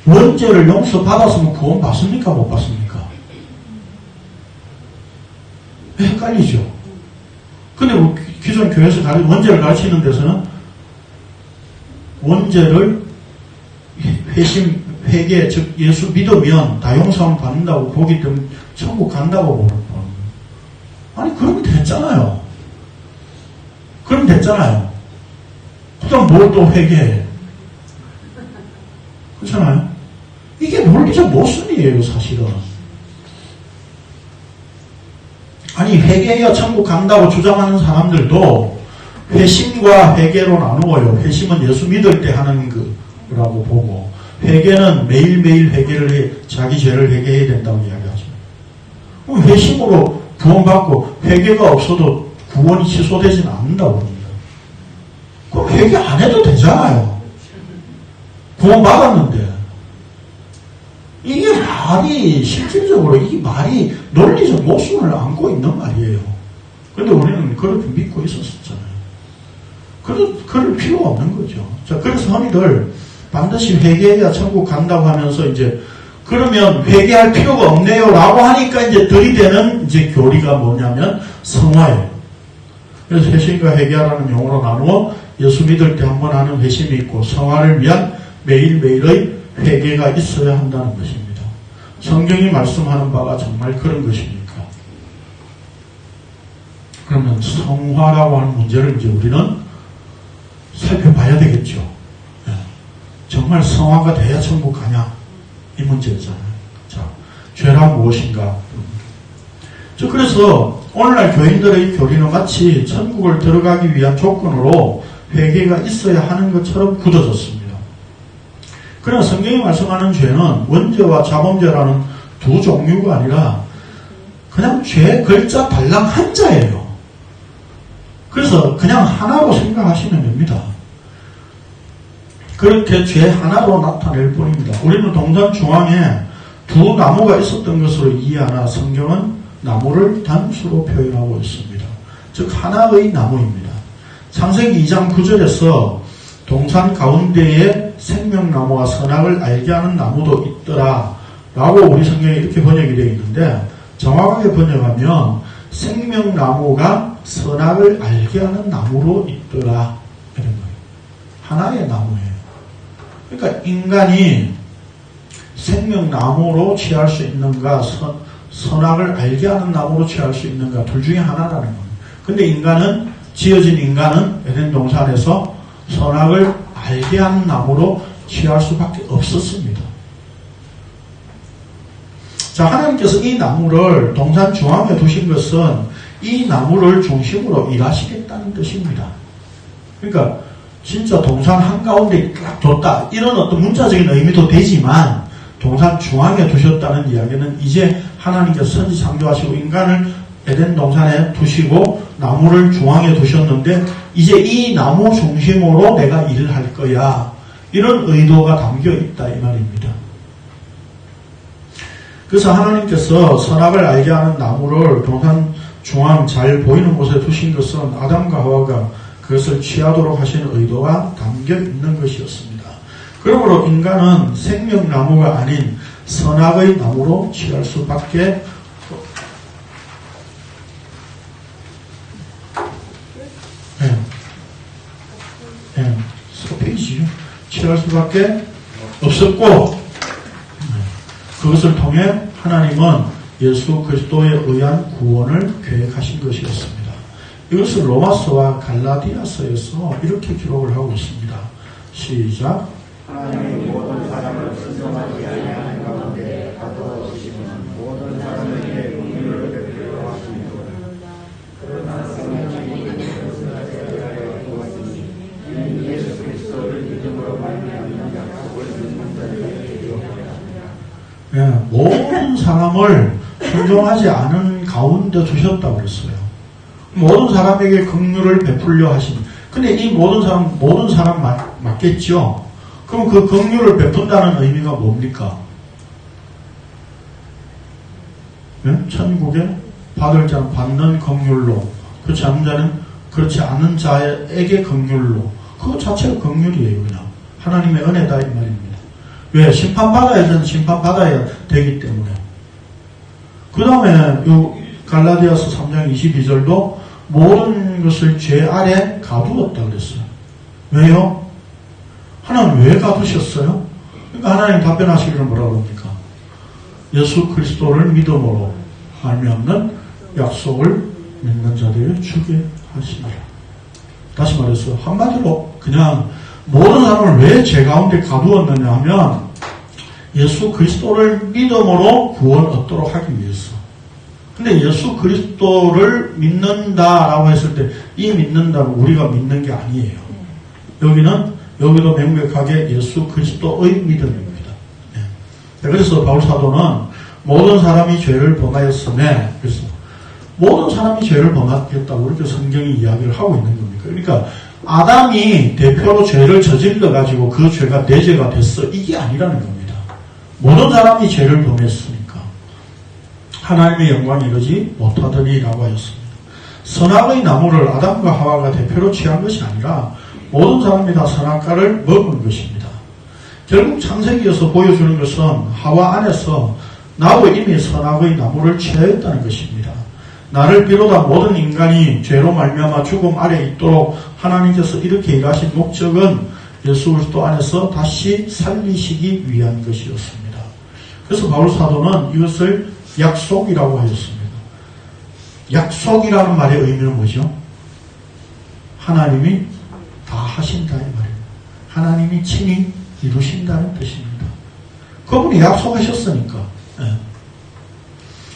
원죄를 용서받았으면 구원 받습니까? 못 받습니까? 헷갈리죠? 근데 기존 교회에서 원죄를 가르치는 데서는 원죄를 회심, 회개, 즉 예수 믿으면 다 용서함 받는다고 보기 때문에 천국 간다고 보는 거예요. 아니 그러면 됐잖아요. 그럼 됐잖아요. 그다음 뭘 또 회개해. 그렇잖아요. 이게 논리적 모순이에요 사실은. 아니 회개해야 천국 간다고 주장하는 사람들도 회심과 회개로 나누어요. 회심은 예수 믿을 때 하는 거라고 보고 회개는 매일매일 회개를 해 자기 죄를 회개해야 된다고 이야기하죠. 그럼 회심으로 구원받고 회개가 없어도 구원이 취소되지는 않는다고 합니다. 그럼 회개 안 해도 되잖아요. 구원받았는데. 이게 말이 실질적으로 이 말이 논리적 모순을 안고 있는 말이에요. 그런데 우리는 그렇게 믿고 있었잖아요. 그럴 필요가 없는 거죠. 자, 그래서 흔히들 반드시 회개해야 천국 간다고 하면서 이제 그러면 회개할 필요가 없네요 라고 하니까 이제 들이대는 이제 교리가 뭐냐면 성화예요. 그래서 회심과 회개하라는 용어로 나누어 예수 믿을 때 한 번 하는 회심이 있고 성화를 위한 매일매일의 회개가 있어야 한다는 것입니다. 성경이 말씀하는 바가 정말 그런 것입니까? 그러면 성화라고 하는 문제를 이제 우리는 살펴봐야 되겠죠. 네. 정말 성화가 돼야 천국 가냐? 이 문제잖아요. 자, 죄란 무엇인가? 그래서 오늘날 교인들의 교리는 마치 천국을 들어가기 위한 조건으로 회개가 있어야 하는 것처럼 굳어졌습니다. 그러나 성경이 말씀하는 죄는 원죄와 자범죄라는 두 종류가 아니라 그냥 죄 글자 달랑 한자예요. 그래서 그냥 하나로 생각하시면 됩니다. 그렇게 죄 하나로 나타낼 뿐입니다. 우리는 동산 중앙에 두 나무가 있었던 것으로 이해하나 성경은 나무를 단수로 표현하고 있습니다. 즉 하나의 나무입니다. 창세기 2장 9절에서 동산 가운데에 생명나무와 선악을 알게 하는 나무도 있더라 라고 우리 성경에 이렇게 번역이 되어 있는데 정확하게 번역하면 생명나무가 선악을 알게 하는 나무로 있더라. 이런 거예요. 하나의 나무예요. 그러니까 인간이 생명나무로 취할 수 있는가, 선악을 알게 하는 나무로 취할 수 있는가, 둘 중에 하나라는 겁니다. 근데 인간은, 지어진 인간은 에덴 동산에서 선악을 알게 하는 나무로 취할 수밖에 없었습니다. 자, 하나님께서 이 나무를 동산 중앙에 두신 것은 이 나무를 중심으로 일하시겠다는 뜻입니다. 그러니까 진짜 동산 한가운데 딱 뒀다, 이런 어떤 문자적인 의미도 되지만 동산 중앙에 두셨다는 이야기는 이제 하나님께서 선지 창조하시고 인간을 에덴 동산에 두시고 나무를 중앙에 두셨는데 이제 이 나무 중심으로 내가 일을 할 거야, 이런 의도가 담겨 있다 이 말입니다. 그래서 하나님께서 선악을 알게 하는 나무를 동산 중앙 잘 보이는 곳에 두신 것은 아담과 하와가 그것을 취하도록 하신 의도가 담겨 있는 것이었습니다. 그러므로 인간은 생명나무가 아닌 선악의 나무로 취할 수밖에 취할 수밖에 없었고, 그것을 통해 하나님은 예수 그리스도에 의한 구원을 계획하신 것이었습니다. 이것을 로마서와 갈라디아서에서 이렇게 기록을 하고 있습니다. 시작. 하나님이 모든 사람을 순종하지 아니하는 가운데 가두어주시는 모든 사람에게 긍휼을 베풀려 하심이로다. 그러나 성령이 그것을 구하시니 이는 예수 그리스도를 믿음으로 말미암는 약속을 믿는 자들에게 주옵니다. 모든 사람을 순종하지 않은 가운데 두셨다고 그랬어요. 모든 사람에게 긍휼을 베풀려 하신. 근데 이 모든 사람 맞겠죠? 그럼 그 긍휼을 베푼다는 의미가 뭡니까? 천국에 받을 자는 받는 긍휼로, 그렇지 않은 자는 그렇지 않은 자에게 긍휼로. 그거 자체가 긍휼이에요. 그냥 하나님의 은혜다 이 말입니다. 왜? 심판받아야 되는 심판받아야 되기 때문에. 그 다음에 갈라디아서 3장 22절도 모든 것을 죄 아래 가두었다 그랬어요. 왜요? 하나님 왜 가두셨어요? 그러니까 하나님 답변하시기를 뭐라고 합니까? 예수 그리스도를 믿음으로 말미암는 약속을 믿는 자들에게 주게 하시니라. 다시 말해서 한마디로 그냥 모든 사람을 왜 죄 가운데 가두었느냐 하면 예수 그리스도를 믿음으로 구원 얻도록 하기 위해서. 근데 예수 그리스도를 믿는다라고 했을 때 이 믿는다는 우리가 믿는 게 아니에요. 여기도 명백하게 예수 그리스도의 믿음입니다. 네. 그래서 바울 사도는 모든 사람이 죄를 범하였음에, 그래서 모든 사람이 죄를 범하였다고 이렇게 성경이 이야기를 하고 있는 겁니다. 그러니까 아담이 대표로 죄를 저질러 가지고 그 죄가 내 죄가 됐어, 이게 아니라는 겁니다. 모든 사람이 죄를 범했으니까 하나님의 영광이 이르지 못하더니라고 하였습니다. 선악의 나무를 아담과 하와가 대표로 취한 것이 아니라 모든 사람이 다 선악과를 먹은 것입니다. 결국 창세기에서 보여주는 것은 하와 안에서 나도 이미 선악의 나무를 취하였다는 것입니다. 나를 비롯한 모든 인간이 죄로 말미암아 죽음 아래 있도록 하나님께서 이렇게 일하신 목적은 예수 그리스도 안에서 다시 살리시기 위한 것이었습니다. 그래서 바울 사도는 이것을 약속이라고 하였습니다. 약속이라는 말의 의미는 뭐죠? 하나님이 다 하신다 이 말입니다. 하나님이 친히 이루신다는 뜻입니다. 그분이 약속하셨으니까. 네.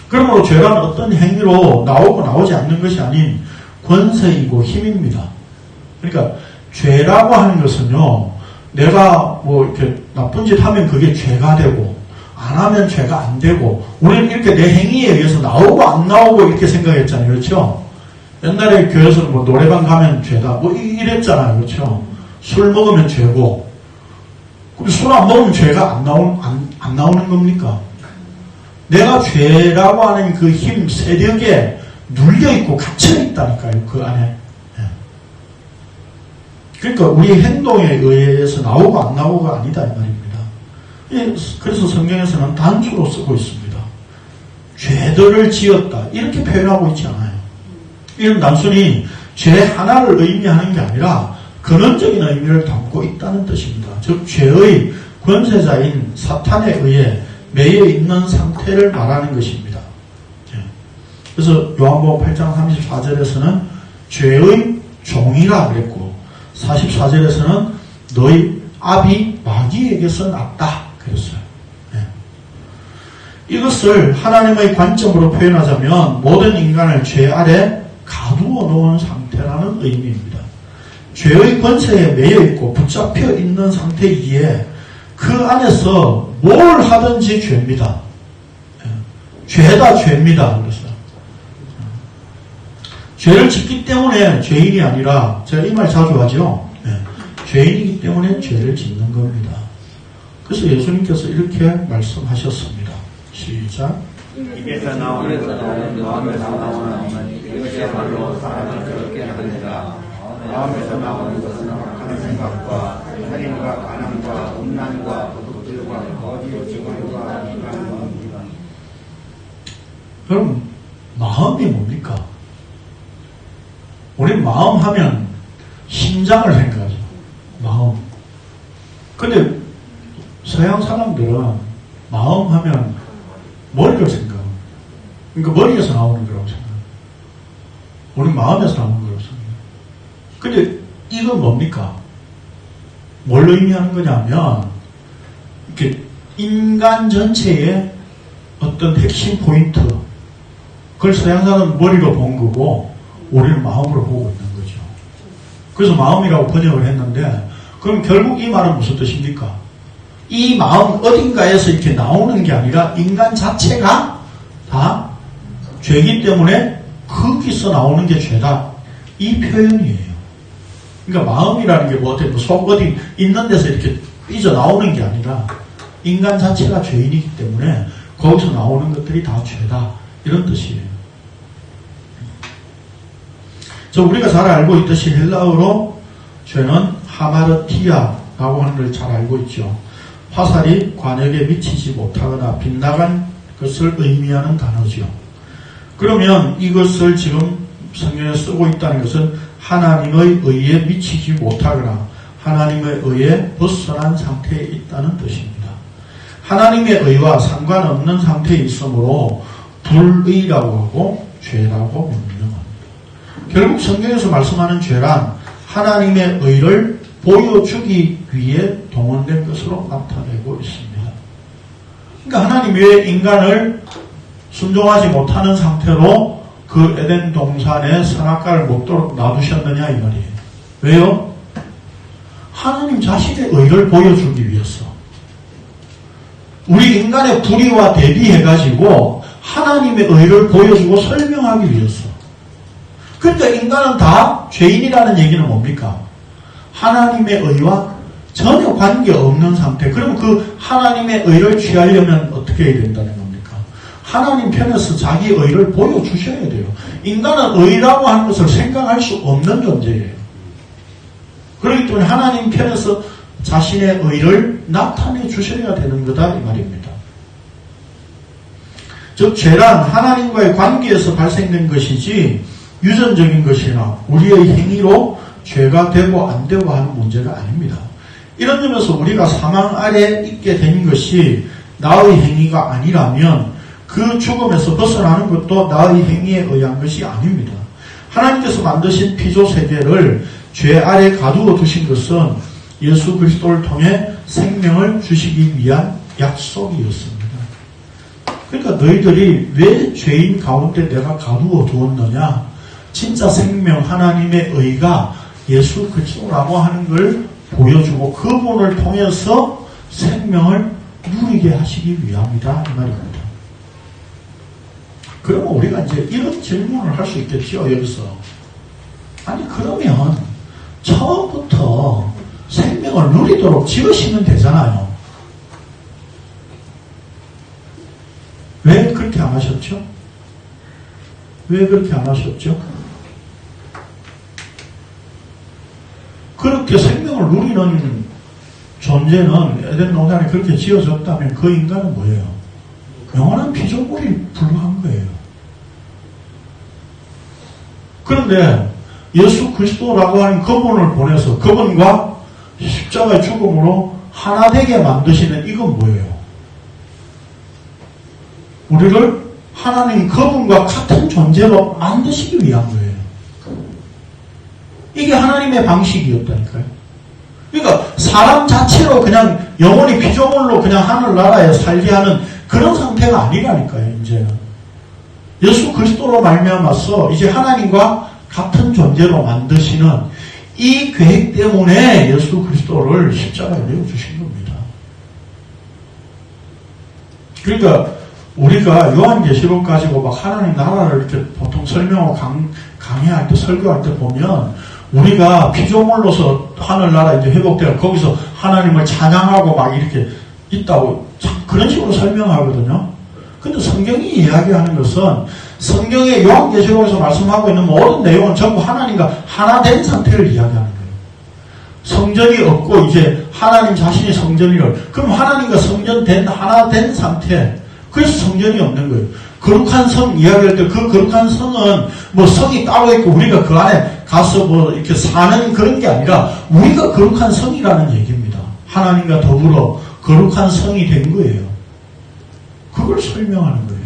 그러므로 죄란 어떤 행위로 나오고 나오지 않는 것이 아닌 권세이고 힘입니다. 그러니까 죄라고 하는 것은요, 내가 뭐 이렇게 나쁜 짓 하면 그게 죄가 되고 안 하면 죄가 안 되고, 우리는 이렇게 내 행위에 의해서 나오고 안 나오고 이렇게 생각했잖아요. 그렇죠? 옛날에 교회에서는 뭐 노래방 가면 죄다 뭐 이랬잖아요. 그렇죠? 술 먹으면 죄고, 술 안 먹으면 죄가 안 나오는 겁니까? 내가 죄라고 하는 그 힘 세력에 눌려있고 갇혀있다니까요. 그 안에. 그러니까 우리 행동에 의해서 나오고 안 나오고가 아니다 이 말입니다. 그래서 성경에서는 단수로 쓰고 있습니다. 죄들을 지었다 이렇게 표현하고 있지 않아요. 이건 단순히 죄 하나를 의미하는 게 아니라 근원적인 의미를 담고 있다는 뜻입니다. 즉 죄의 권세자인 사탄에 의해 매여 있는 상태를 말하는 것입니다. 그래서 요한복음 8장 34절에서는 죄의 종이라 그랬고 44절에서는 너희 아비 마귀에게서 났다 그랬어요. 이것을 하나님의 관점으로 표현하자면 모든 인간을 죄 아래 가두어 놓은 상태라는 의미입니다. 죄의 권세에 매여 있고 붙잡혀 있는 상태이기에 그 안에서 뭘 하든지 죄입니다. 죄다 죄입니다. 그래서 죄를 짓기 때문에 죄인이 아니라 제가 이 말 자주 하죠. 죄인이기 때문에 죄를 짓는 겁니다. 그래서 예수님께서 이렇게 말씀하셨습니다. 시작. 입에서 나오는 마음에서 나오는 이것이야말로 사람을 더럽게 하느니라. 마음에서 나오는 것은 악한 생각과 살인과 간음과 음란과 도둑질과 거짓 증언과 이간입니다. 그럼 마음이 뭡니까? 우리 마음 하면 심장을 생각하죠. 마음. 근데 서양 사람들은 마음 하면 머리를 생각합니다. 그러니까 머리에서 나오는 거라고 생각합니다. 우리 마음에서 나오는 거라고 생각합니다. 근데 이건 뭡니까? 뭘 의미하는 거냐면 이렇게 인간 전체의 어떤 핵심 포인트 그걸 서양 사람은 머리로 본 거고 우리는 마음으로 보고 있는 거죠. 그래서 마음이라고 번역을 했는데 그럼 결국 이 말은 무슨 뜻입니까? 이 마음 어딘가에서 이렇게 나오는 게 아니라 인간 자체가 다 죄이기 때문에 거기서 나오는 게 죄다. 이 표현이에요. 그러니까 마음이라는 게 뭐 어때? 속 어디 있는 데서 이렇게 삐져 나오는 게 아니라 인간 자체가 죄인이기 때문에 거기서 나오는 것들이 다 죄다. 이런 뜻이에요. 우리가 잘 알고 있듯이 헬라어로 죄는 하마르티아라고 하는 걸 잘 알고 있죠. 화살이 관역에 미치지 못하거나 빗나간 것을 의미하는 단어죠. 그러면 이것을 지금 성경에 쓰고 있다는 것은 하나님의 의에 미치지 못하거나 하나님의 의에 벗어난 상태에 있다는 뜻입니다. 하나님의 의와 상관없는 상태에 있으므로 불의라고 하고 죄라고 명명합니다. 결국 성경에서 말씀하는 죄란 하나님의 의를 보여주기 위해 동원된 것으로 나타내고 있습니다. 그러니까 하나님 왜 인간을 순종하지 못하는 상태로 그 에덴 동산에 선악과를 먹도록 놔두셨느냐 이 말이에요. 왜요? 하나님 자신의 의를 보여주기 위해서. 우리 인간의 불의와 대비해가지고 하나님의 의를 보여주고 설명하기 위해서. 그러니까 인간은 다 죄인이라는 얘기는 뭡니까? 하나님의 의와 전혀 관계없는 상태. 그럼 그 하나님의 의를 취하려면 어떻게 해야 된다는 겁니까? 하나님 편에서 자기 의를 보여주셔야 돼요. 인간은 의라고 하는 것을 생각할 수 없는 존재예요. 그렇기 때문에 하나님 편에서 자신의 의를 나타내 주셔야 되는 거다 이 말입니다. 즉 죄란 하나님과의 관계에서 발생된 것이지 유전적인 것이나 우리의 행위로 죄가 되고 안 되고 하는 문제가 아닙니다. 이런 점에서 우리가 사망 아래 있게 된 것이 나의 행위가 아니라면 그 죽음에서 벗어나는 것도 나의 행위에 의한 것이 아닙니다. 하나님께서 만드신 피조 세계를 죄 아래 가두어 두신 것은 예수 그리스도를 통해 생명을 주시기 위한 약속이었습니다. 그러니까 너희들이 왜 죄인 가운데 내가 가두어 두었느냐? 진짜 생명 하나님의 의가 예수 그리스도라고 하는 걸 보여주고 그분을 통해서 생명을 누리게 하시기 위함이다 이 말입니다. 그러면 우리가 이제 이런 질문을 할 수 있겠죠. 여기서 아니 그러면 처음부터 생명을 누리도록 지으시면 되잖아요. 왜 그렇게 안 하셨죠? 왜 그렇게 안 하셨죠? 그렇게 생명을 누리는 존재는 에덴 동산에 그렇게 지어졌다면 그 인간은 뭐예요? 영원한 피조물이 불과한 거예요. 그런데 예수 그리스도라고 하는 그분을 보내서 그분과 십자가의 죽음으로 하나 되게 만드시는 이건 뭐예요? 우리를 하나님 그분과 같은 존재로 만드시기 위한 거예요. 이게 하나님의 방식이었다니까요. 그러니까 사람 자체로 그냥 영원히 피조물로 그냥 하늘나라에 살게 하는 그런 상태가 아니라니까요. 이제는 예수 그리스도로 말미암아서 이제 하나님과 같은 존재로 만드시는 이 계획 때문에 예수 그리스도를 십자가에 내어주신 겁니다. 그러니까 우리가 요한계시록 가지고 막 하나님 나라를 이렇게 보통 설명하고 강의할 때 설교할 때 보면 우리가 피조물로서 하늘나라 이제 회복되어 거기서 하나님을 찬양하고 막 이렇게 있다고 그런 식으로 설명하거든요. 근데 성경이 이야기하는 것은 성경의 요한계시록에서 말씀하고 있는 모든 내용은 전부 하나님과 하나 된 상태를 이야기하는 거예요. 성전이 없고 이제 하나님 자신이 성전이를 그럼 하나님과 성전된 하나 된 상태 그래서 성전이 없는 거예요. 거룩한 성 이야기할 때 그 거룩한 성은 뭐 성이 따로 있고 우리가 그 안에 가서 뭐 이렇게 사는 그런 게 아니라 우리가 거룩한 성이라는 얘기입니다. 하나님과 더불어 거룩한 성이 된 거예요. 그걸 설명하는 거예요.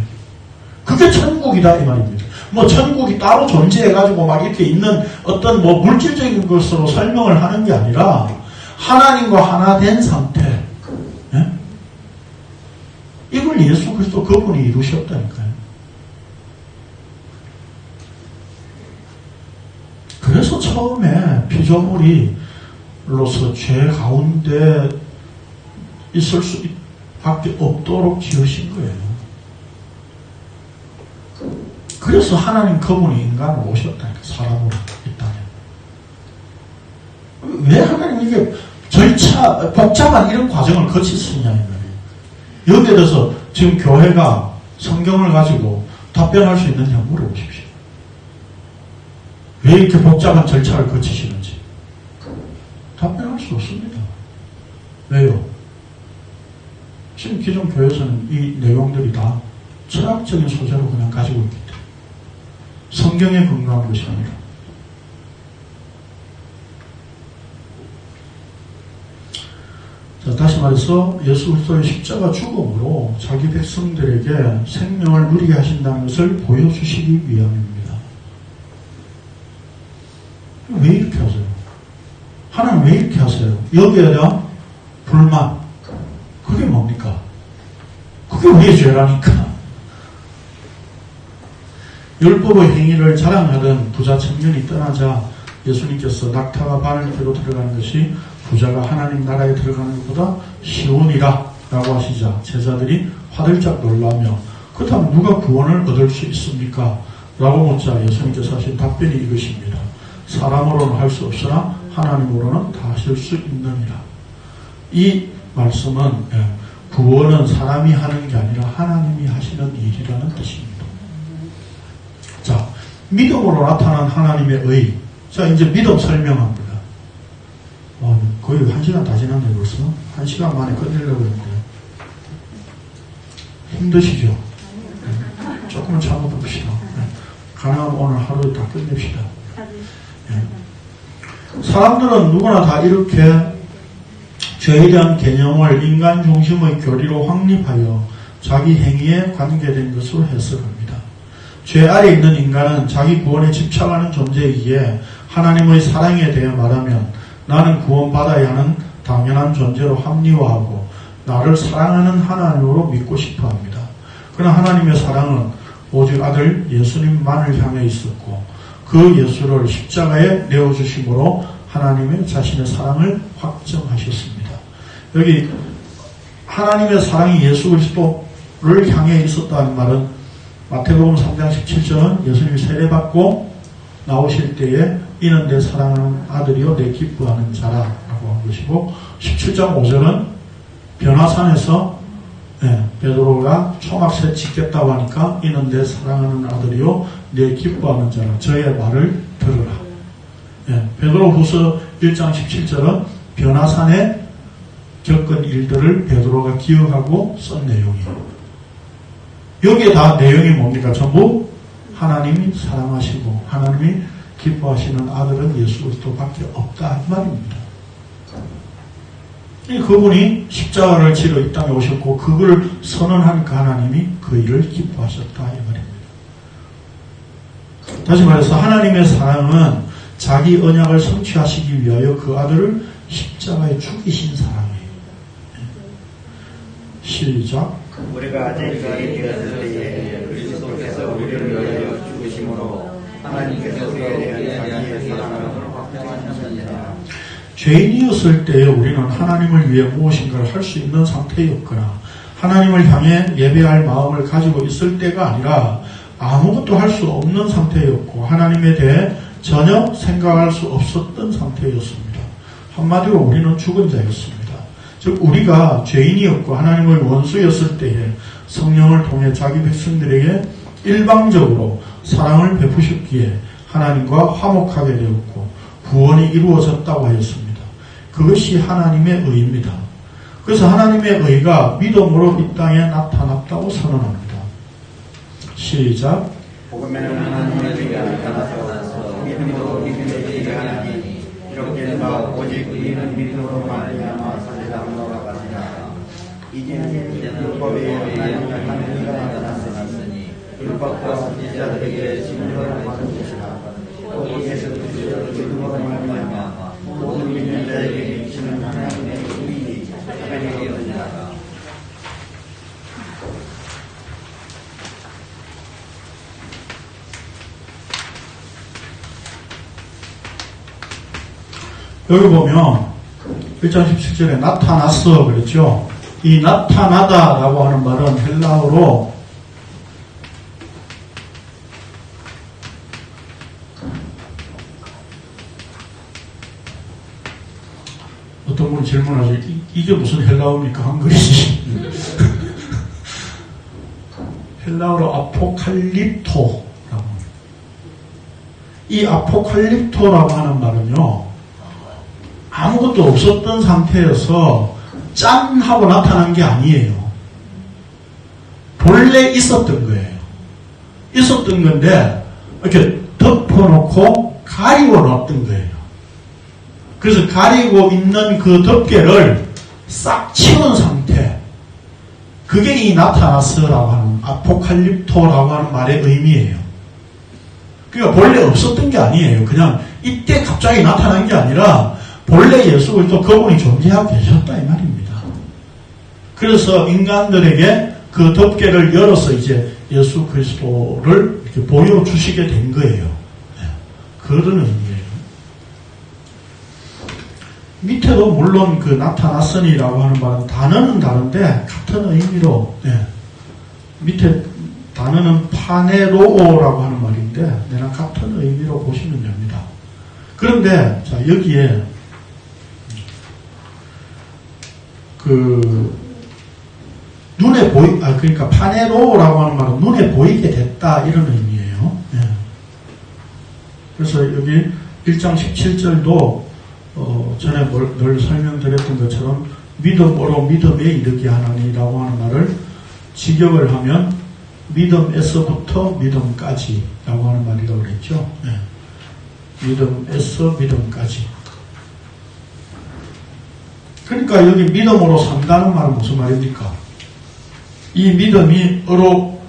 그게 천국이다 이 말입니다. 뭐 천국이 따로 존재해가지고 막 이렇게 있는 어떤 뭐 물질적인 것으로 설명을 하는 게 아니라 하나님과 하나 된 상태. 예? 이걸 예수 그리스도 그분이 이루셨다니까요. 그래서 처음에 피조물이로서 죄 가운데 있을 수밖에 없도록 지으신 거예요. 그래서 하나님 그분이 인간으로 오셨다니까. 사람으로 이 땅에. 왜 하나님 이게 절차 복잡한 이런 과정을 거치시냐 이 말이에요. 여기에 대해서 지금 교회가 성경을 가지고 답변할 수 있느냐 물어보십시오. 왜 이렇게 복잡한 절차를 거치시는지 답변할 수 없습니다. 왜요? 지금 기존 교회에서는 이 내용들이 다 철학적인 소재로 그냥 가지고 있기 때문에 성경에 근거한 것이 아니라 자, 다시 말해서 예수 그리스도의 십자가 죽음으로 자기 백성들에게 생명을 누리게 하신다는 것을 보여주시기 위함입니다. 왜 이렇게 하세요? 하나님 왜 이렇게 하세요? 여기에 대한 불만 그게 뭡니까? 그게 우리의 죄라니까. 율법의 행위를 자랑하던 부자 청년이 떠나자 예수님께서 낙타가 바늘귀로 들어가는 것이 부자가 하나님 나라에 들어가는 것보다 쉬우니라 라고 하시자 제자들이 화들짝 놀라며 그렇다면 누가 구원을 얻을 수 있습니까? 라고 묻자 예수님께서 하신 답변이 이것입니다. 사람으로는 할 수 없으나 하나님으로는 다 하실 수 있느니라. 이 말씀은 구원은 사람이 하는 게 아니라 하나님이 하시는 일이라는 뜻입니다. 자, 믿음으로 나타난 하나님의 의. 자, 이제 믿음 설명합니다. 거의 1시간 다 지났네 벌써. 1시간 만에 끝내려고 했는데 힘드시죠? 조금만 참아봅시다. 가능하면 오늘 하루 다 끝냅시다. 사람들은 누구나 다 이렇게 죄에 대한 개념을 인간 중심의 교리로 확립하여 자기 행위에 관계된 것으로 해석합니다. 죄 아래 있는 인간은 자기 구원에 집착하는 존재이기에 하나님의 사랑에 대해 말하면 나는 구원받아야 하는 당연한 존재로 합리화하고 나를 사랑하는 하나님으로 믿고 싶어합니다. 그러나 하나님의 사랑은 오직 아들 예수님만을 향해 있었고 그 예수를 십자가에 내어주심으로 하나님의 자신의 사랑을 확정하셨습니다. 여기 하나님의 사랑이 예수 그리스도를 향해 있었다는 말은 마태복음 3장 17절은 예수님이 세례받고 나오실 때에 이는 내 사랑하는 아들이요 내 기뻐하는 자라라고 한 것이고 17장 5절은 변화산에서 베드로가 초막새 짓겠다고 하니까 이는 내 사랑하는 아들이요 내 기뻐하는 자라 저의 말을 들으라. 베드로후서 1장 17절은 변화산에 겪은 일들을 베드로가 기억하고 쓴 내용이에요. 여기에 다 내용이 뭡니까? 전부 하나님이 사랑하시고 하나님이 기뻐하시는 아들은 예수 그리스도밖에 없다 이 말입니다. 그분이 십자가를 지러 이 땅에 오셨고 그걸 선언하니까 하나님이 그 일을 기뻐하셨다 이 말입니다. 다시 말해서 하나님의 사랑은 자기 언약을 성취하시기 위하여 그 아들을 십자가에 죽이신 사랑이에요. 시작. 우리가 아직 죄인이 되었을 때에 그리스도께서 우리를 위하여 죽으심으로 하나님께서 우리에 대한 자기의 사랑을 확증하셨느니라. 죄인이었을 때에 우리는 하나님을 위해 무엇인가를 할 수 있는 상태였거나 하나님을 향해 예배할 마음을 가지고 있을 때가 아니라 아무것도 할 수 없는 상태였고 하나님에 대해 전혀 생각할 수 없었던 상태였습니다. 한마디로 우리는 죽은 자였습니다. 즉 우리가 죄인이었고 하나님의 원수였을 때에 성령을 통해 자기 백성들에게 일방적으로 사랑을 베푸셨기에 하나님과 화목하게 되었고 구원이 이루어졌다고 하였습니다. 그것이 하나님의 의입니다. 그래서 하나님의 의가 믿음으로 이 땅에 나타났다고 선언합니다. 시작. 복음에는 하나님의 의가 나타나서 믿음으로 믿음의 의가 하나니 이렇게 다 오직 우리는 믿음으로 말미암아 살리라는 것 같으나 이제는 율법에 의하여 하나님의 의가 나타났으니 율법과 선지자들에게 증거를 받은 것이라 또 예수 그리스도를 믿음으로 말미암아 모든 믿는 자에게 미치는 하나님의 의이 하나님이었느니라. 여기 보면 1장 17절에 나타났어 그랬죠. 이 나타나다라고 하는 말은 헬라어로 어떤 분이 질문하죠. 이게 무슨 헬라어입니까? 한글이지. 헬라어로 아포칼립토라고. 이 아포칼립토라고 하는 말은요. 아무것도 없었던 상태여서 짠 하고 나타난 게 아니에요. 본래 있었던 거예요. 있었던 건데 이렇게 덮어놓고 가리고 놨던 거예요. 그래서 가리고 있는 그 덮개를 싹 치운 상태, 그게 이 나타났어라고 하는 아포칼립토라고 하는 말의 의미예요. 그러니까 본래 없었던 게 아니에요. 그냥 이때 갑자기 나타난 게 아니라 본래 예수 그리스도 그분이 존재하고 계셨다 이 말입니다. 그래서 인간들에게 그 덮개를 열어서 이제 예수 그리스도를 이렇게 보여주시게 된 거예요. 네. 그런 의미예요. 밑에도 물론 그 나타났으니라고 하는 말은 단어는 다른데 같은 의미로 네. 밑에 단어는 파네로오라고 하는 말인데 내가 같은 의미로 보시면 됩니다. 그런데 자 여기에 그 눈에 그러니까 파네로라고 하는 말은 눈에 보이게 됐다 이런 의미예요. 네. 그래서 여기 1장 17절도 전에 늘 설명드렸던 것처럼 믿음으로 믿음에 이르게 하나니라고 하는 말을 직역을 하면 믿음에서부터 믿음까지라고 하는 말이라고 그랬죠. 네. 믿음에서 믿음까지. 그러니까 여기 믿음으로 산다는 말은 무슨 말입니까? 이 믿음으로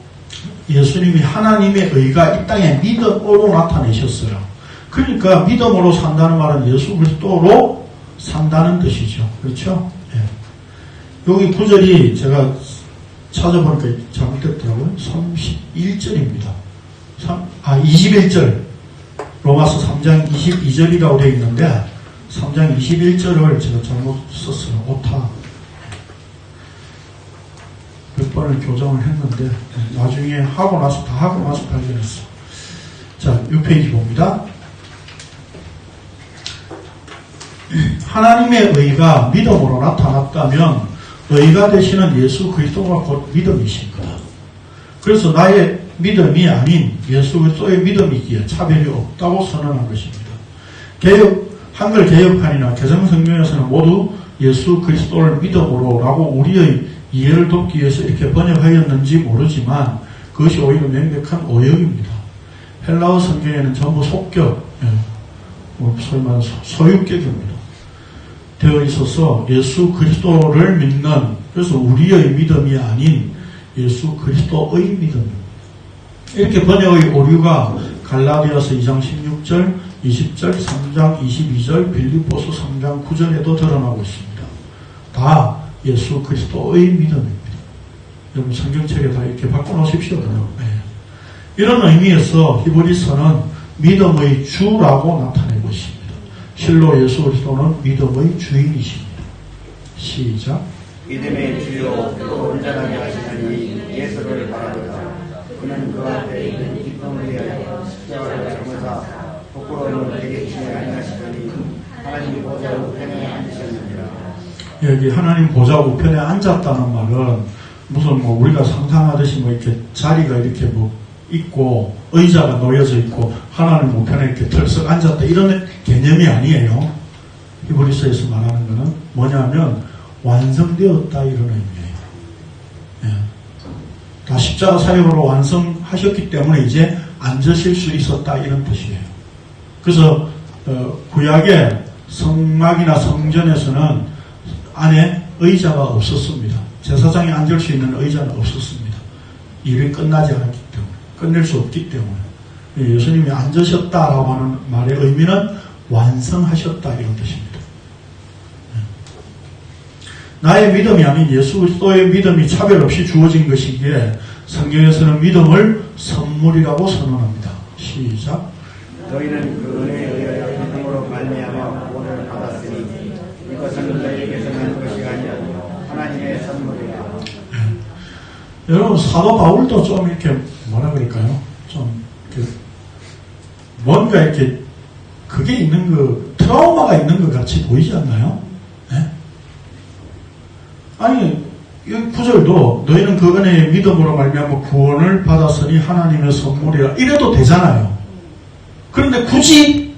예수님이 하나님의 의가 이 땅에 믿음으로 나타내셨어요. 그러니까 믿음으로 산다는 말은 예수 그리스도로 산다는 뜻이죠. 그렇죠? 네. 여기 구절이 제가 찾아보니까 잘못됐더라고요. 31절입니다. 21절. 로마서 3장 22절이라고 되어 있는데 3장 21절을 제가 잘못 썼어요. 오타. 몇 번을 교정을 했는데 나중에 하고 나서 다 하고 나서 발견했어. 자, 6페이지 봅니다. 하나님의 의가 믿음으로 나타났다면 의가 되시는 예수 그리스도가 곧 믿음이신 거다. 그래서 나의 믿음이 아닌 예수 그리스도의 믿음이기에 차별이 없다고 선언한 것입니다. 한글 개혁판이나 개정성경에서는 모두 예수 그리스도를 믿음으로 라고 우리의 이해를 돕기 위해서 이렇게 번역하였는지 모르지만 그것이 오히려 명백한 오역입니다. 헬라어 성경에는 전부 속격, 소위 말하는 소유격입니다. 되어 있어서 예수 그리스도를 믿는, 그래서 우리의 믿음이 아닌 예수 그리스도의 믿음입니다. 이렇게 번역의 오류가 갈라디아서 2장 16절, 20절, 3장 22절, 빌립보서 3장 9절에도 드러나고 있습니다. 다 예수 그리스도의 믿음입니다. 여러분 성경책에 다 이렇게 바꿔놓으십시오. 이런 의미에서 히브리서는 믿음의 주라고 나타내고 있습니다. 실로 예수 그리스도는 믿음의 주인이십니다. 시작. 믿음의 주요 또 온전하게 하시는 이 예수를 바라보자. 그는 그 앞에 있는 기쁨을 위하여 십자가를 참으사 부끄러움을 내게 주지 아니하시더니 하나님 보좌 우편에 앉으셨느니라. 여기 하나님 보좌 우편에 앉았다는 말은 무슨 우리가 상상하듯이 이렇게 자리가 이렇게 있고 의자가 놓여져 있고 하나님 우편에 이렇게 털썩 앉았다 이런 개념이 아니에요. 히브리서에서 말하는 것은 뭐냐면 완성되었다 이런 의미예요. 다 십자가 사역으로 완성하셨기 때문에 이제 앉으실 수 있었다 이런 뜻이에요. 그래서 구약의 성막이나 성전에서는 안에 의자가 없었습니다. 제사장이 앉을 수 있는 의자는 없었습니다. 일이 끝나지 않았기 때문에, 끝낼 수 없기 때문에. 예수님이 앉으셨다라고 하는 말의 의미는 완성하셨다 이런 뜻입니다. 나의 믿음이 아닌 예수 그리스도의 믿음이 차별 없이 주어진 것이기에 성경에서는 믿음을 선물이라고 선언합니다. 시작. 너희는 그 은혜에 의하여 믿음으로 말미암아 구원을 받았으니 이것은 너희에게서 난 것이 아니라 하나님의 선물이라. 여러분 사도 바울도 좀 이렇게 뭐라 그럴까요? 좀 이렇게 뭔가 이렇게 그게 있는 트라우마가 있는 것 같이 보이지 않나요? 네? 아니 이 구절도 너희는 그 은혜의 믿음으로 말미암아 구원을 받았으니 하나님의 선물이라 이래도 되잖아요. 그런데 굳이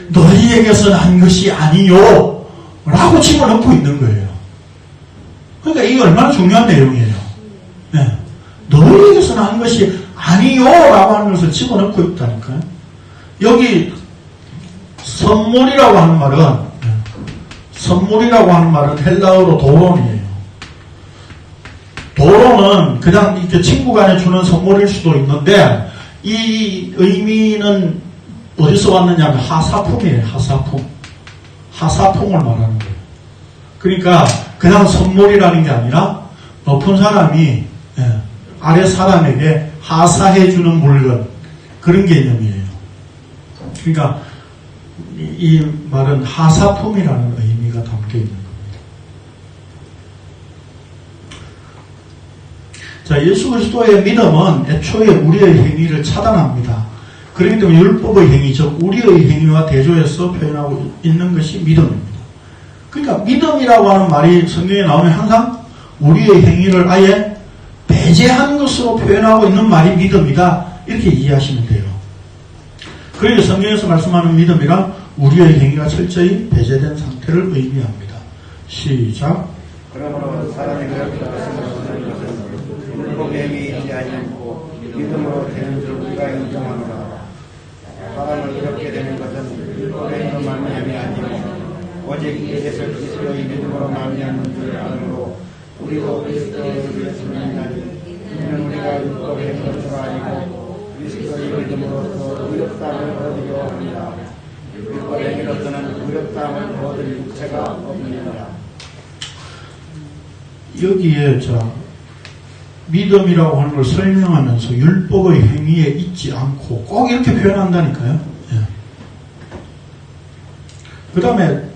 너희에게서 난 것이 아니요 라고 집어넣고 있는 거예요. 그러니까 이게 얼마나 중요한 내용이에요. 네. 너희에게서 난 것이 아니요 라고 하는 것을 집어넣고 있다니까요. 여기 선물이라고 하는 말은 헬라어로 도론이에요. 도론은 그냥 이렇게 친구 간에 주는 선물일 수도 있는데 이 의미는 어디서 왔느냐 하면 하사품이에요. 하사품을 말하는 거예요. 그러니까 그냥 선물이라는 게 아니라 높은 사람이 아래 사람에게 하사해주는 물건 그런 개념이에요. 그러니까 이 말은 하사품이라는 의미가 담겨 있는 겁니다. 자, 예수 그리스도의 믿음은 애초에 우리의 행위를 차단합니다. 그렇기 때문에 율법의 행위, 즉 우리의 행위와 대조해서 표현하고 있는 것이 믿음입니다. 그러니까 믿음이라고 하는 말이 성경에 나오면 항상 우리의 행위를 아예 배제한 것으로 표현하고 있는 말이 믿음이다. 이렇게 이해하시면 돼요. 그러니까 성경에서 말씀하는 믿음이란 우리의 행위가 철저히 배제된 상태를 의미합니다. 시작. 그러므로 사람이 그렇게 말씀하시는 것은 율법의 행위이지 아니고 믿음으로 되는 줄 우리가 인정하노라. 사람을 그렇게 되는 것은 율법의 행위로 말미암이 아니고 오직 예수 그리스도의 믿음으로 말미암는 줄 아므로 우리도 그리스도를 위해서 믿나니 이는 우리가 율법의 행위로서가 아니고 그리스도의 믿음으로서 의롭다함을 얻으려 합니다. 율법의 행위로서는 의롭다함을 얻을 육체가 없느니라. 여기에 믿음이라고 하는 걸 설명하면서 율법의 행위에 있지 않고 꼭 이렇게 표현한다니까요. 그 다음에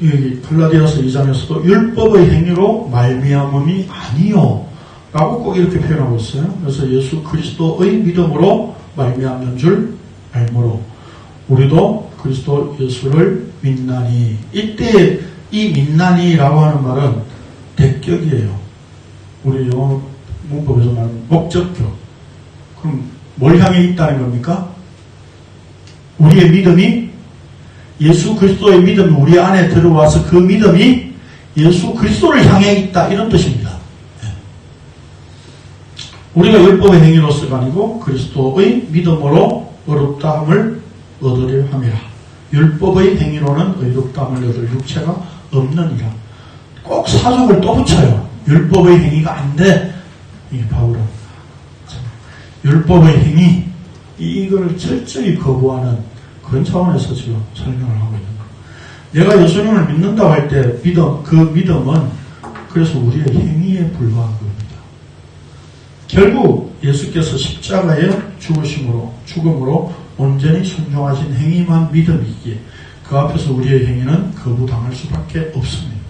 여기 갈라디아서 2장에서도 율법의 행위로 말미암음이 아니요 라고 꼭 이렇게 표현하고 있어요. 그래서 예수 그리스도의 믿음으로 말미암는 줄 알므로 우리도 그리스도 예수를 믿나니, 이때 이 믿나니라고 하는 말은 대격이에요. 우리 영어 문법에서 말하는 목적격. 그럼 뭘 향해 있다는 겁니까? 우리의 믿음이 예수 그리스도의 믿음이 우리 안에 들어와서 그 믿음이 예수 그리스도를 향해 있다 이런 뜻입니다. 우리가 율법의 행위로서가 아니고 그리스도의 믿음으로 의롭다함을 얻으려 함이라. 율법의 행위로는 의롭다함을 얻을 육체가 없느니라. 꼭 사족을 또 붙여요. 율법의 행위가 안 돼. 이 바울은 율법의 행위 이걸 철저히 거부하는 그런 차원에서 지금 설명을 하고 있는 거예요. 내가 예수님을 믿는다고 할 때 그 믿음은 그래서 우리의 행위에 불과한 겁니다. 결국 예수께서 십자가에 죽음으로 온전히 순종하신 행위만 믿음이기에 그 앞에서 우리의 행위는 거부당할 수밖에 없습니다.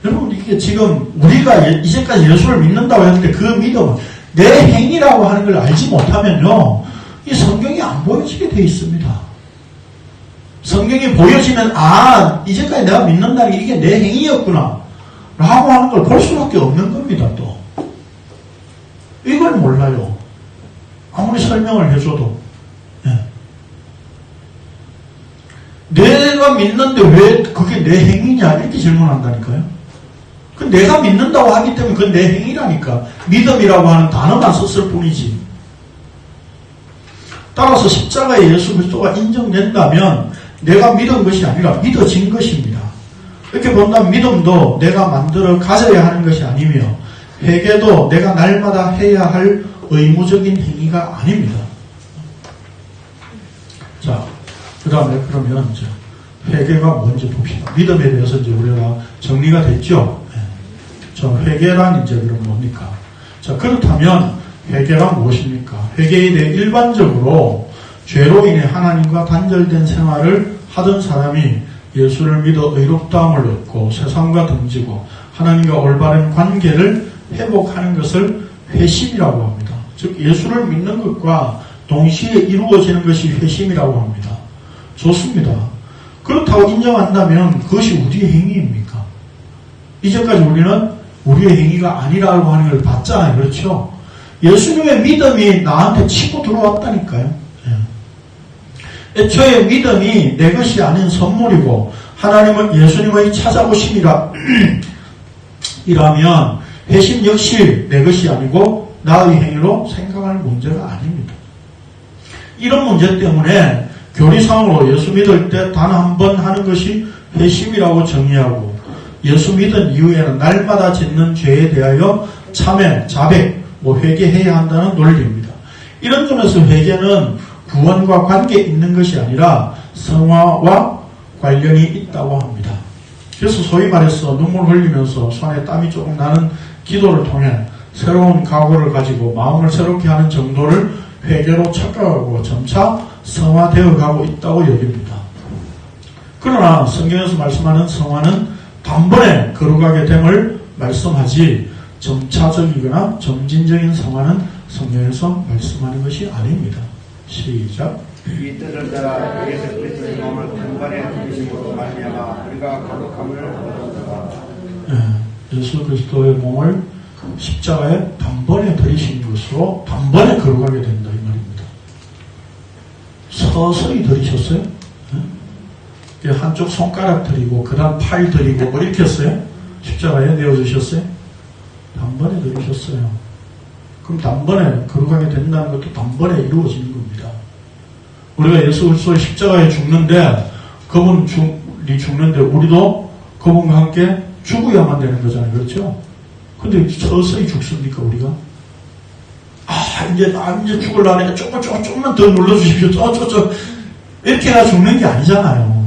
여러분 이게 지금 우리가 이제까지 예수를 믿는다고 했을 때 그 믿음은 내 행위라고 하는 걸 알지 못하면요 이 성경이 안 보여지게 돼 있습니다. 성경이 보여지면 이제까지 내가 믿는다는 게 이게 내 행위였구나 라고 하는 걸 볼 수밖에 없는 겁니다. 또 이걸 몰라요. 아무리 설명을 해줘도 내가 믿는데 왜 그게 내 행위냐 이렇게 질문한다니까요. 그 내가 믿는다고 하기 때문에 그건 내 행위라니까. 믿음이라고 하는 단어만 썼을 뿐이지. 따라서 십자가에 예수 그리스도가 인정된다면 내가 믿은 것이 아니라 믿어진 것입니다. 이렇게 본다면 믿음도 내가 만들어 가져야 하는 것이 아니며 회개도 내가 날마다 해야 할 의무적인 행위가 아닙니다. 자, 그 다음에 그러면 이제 회개가 뭔지 봅시다. 믿음에 대해서 이제 우리가 정리가 됐죠. 저 회개란 이제 그럼 뭡니까? 자, 그렇다면 회개란 무엇입니까? 회개에 대해 일반적으로 죄로 인해 하나님과 단절된 생활을 하던 사람이 예수를 믿어 의롭다함을 얻고 세상과 등지고 하나님과 올바른 관계를 회복하는 것을 회심이라고 합니다. 즉 예수를 믿는 것과 동시에 이루어지는 것이 회심이라고 합니다. 좋습니다. 그렇다고 인정한다면 그것이 우리의 행위입니까? 이제까지 우리는 우리의 행위가 아니라고 하는 걸 봤잖아요. 그렇죠? 예수님의 믿음이 나한테 치고 들어왔다니까요. 애초에 믿음이 내 것이 아닌 선물이고 하나님은 예수님의 찾아오심이라면 회심 역시 내 것이 아니고 나의 행위로 생각할 문제가 아닙니다. 이런 문제 때문에 교리상으로 예수 믿을 때 단 한 번 하는 것이 회심이라고 정의하고 예수 믿은 이후에는 날마다 짓는 죄에 대하여 참회, 자백, 회개해야 한다는 논리입니다. 이런 점에서 회개는 구원과 관계 있는 것이 아니라 성화와 관련이 있다고 합니다. 그래서 소위 말해서 눈물 흘리면서 손에 땀이 조금 나는 기도를 통해 새로운 각오를 가지고 마음을 새롭게 하는 정도를 회개로 착각하고 점차 성화되어 가고 있다고 여깁니다. 그러나 성경에서 말씀하는 성화는 단번에 걸어가게 됨을 말씀하지 점차적이거나 점진적인 성화는 성경에서 말씀하는 것이 아닙니다. 시작. 이들을 따라 예수 그리스도의 몸을 단번에 부으심으로 말미암아 우리가 거룩함을 얻었다. 예수 그리스도의 몸을 십자가에 단번에 들이신 것으로 단번에 걸어가게 된다 이 말입니다. 서서히 들이셨어요? 한쪽 손가락 들이고 그 다음 팔 들이고 뭐 이렇게 했어요? 십자가에 내어주셨어요? 단번에 들이셨어요. 그럼 단번에 걸어가게 된다는 것도 단번에 이루어지는 겁니다. 우리가 예수 그리스도의 십자가에 죽는데 그분이 죽는데 우리도 그분과 함께 죽어야만 되는 거잖아요. 그렇죠? 근데 서서히 죽습니까 우리가? 이제 죽을라니까 조금만 더 눌러주십시오. 이렇게 해가 죽는 게 아니잖아요.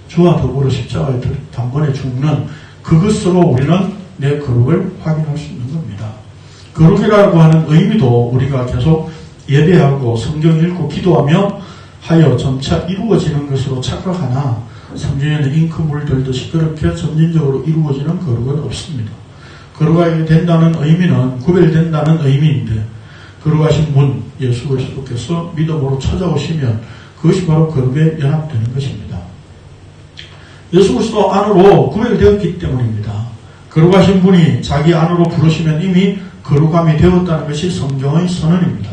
주와 더불어 십자가에 단번에 죽는 그것으로 우리는 내 거룩을 확인할 수 있는 겁니다. 거룩이라고 하는 의미도 우리가 계속 예배하고 성경 읽고 기도하며 하여 점차 이루어지는 것으로 착각하나 성경에는 잉크물 들듯이 그렇게 점진적으로 이루어지는 거룩은 없습니다. 거룩하게 된다는 의미는 구별된다는 의미인데 거룩하신 분 예수 그리스도께서 믿음으로 찾아오시면 그것이 바로 거룩에 연합되는 것입니다. 예수 그리스도 안으로 구별되었기 때문입니다. 거룩하신 분이 자기 안으로 부르시면 이미 거룩함이 되었다는 것이 성경의 선언입니다.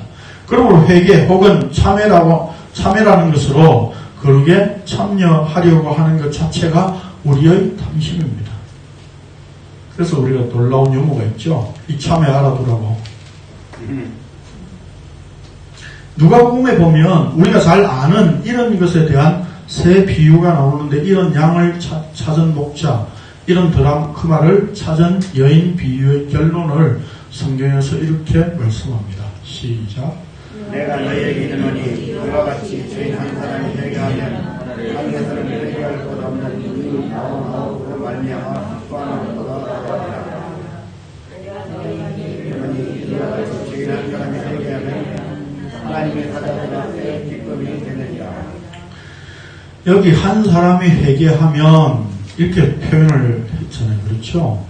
그러므로 회개 혹은 참회라는 것으로 거룩에 참여하려고 하는 것 자체가 우리의 탐심입니다. 그래서 우리가 놀라운 용어가 있죠. 이참에 알아두라고. 누가복음에 보면 우리가 잘 아는 이런 것에 대한 세 비유가 나오는데, 이런 양을 찾은 목자, 이런 드라크마를 찾은 여인 비유의 결론을 성경에서 이렇게 말씀합니다. 시작. 내가 너희에게 이르노니 이와 같이 죄인 한 사람이 회개하면 하늘에서는 회개할 것 없는 이 마음으로 말미암아 기뻐하는 것보다 더하리라. 이르노니 이와 같이 죄인 한 사람이 회개하면 하나님의 사자보다 큰 기쁨이 되느니라. 여기 한 사람이 회개하면 이렇게 표현을 했잖아요. 그렇죠?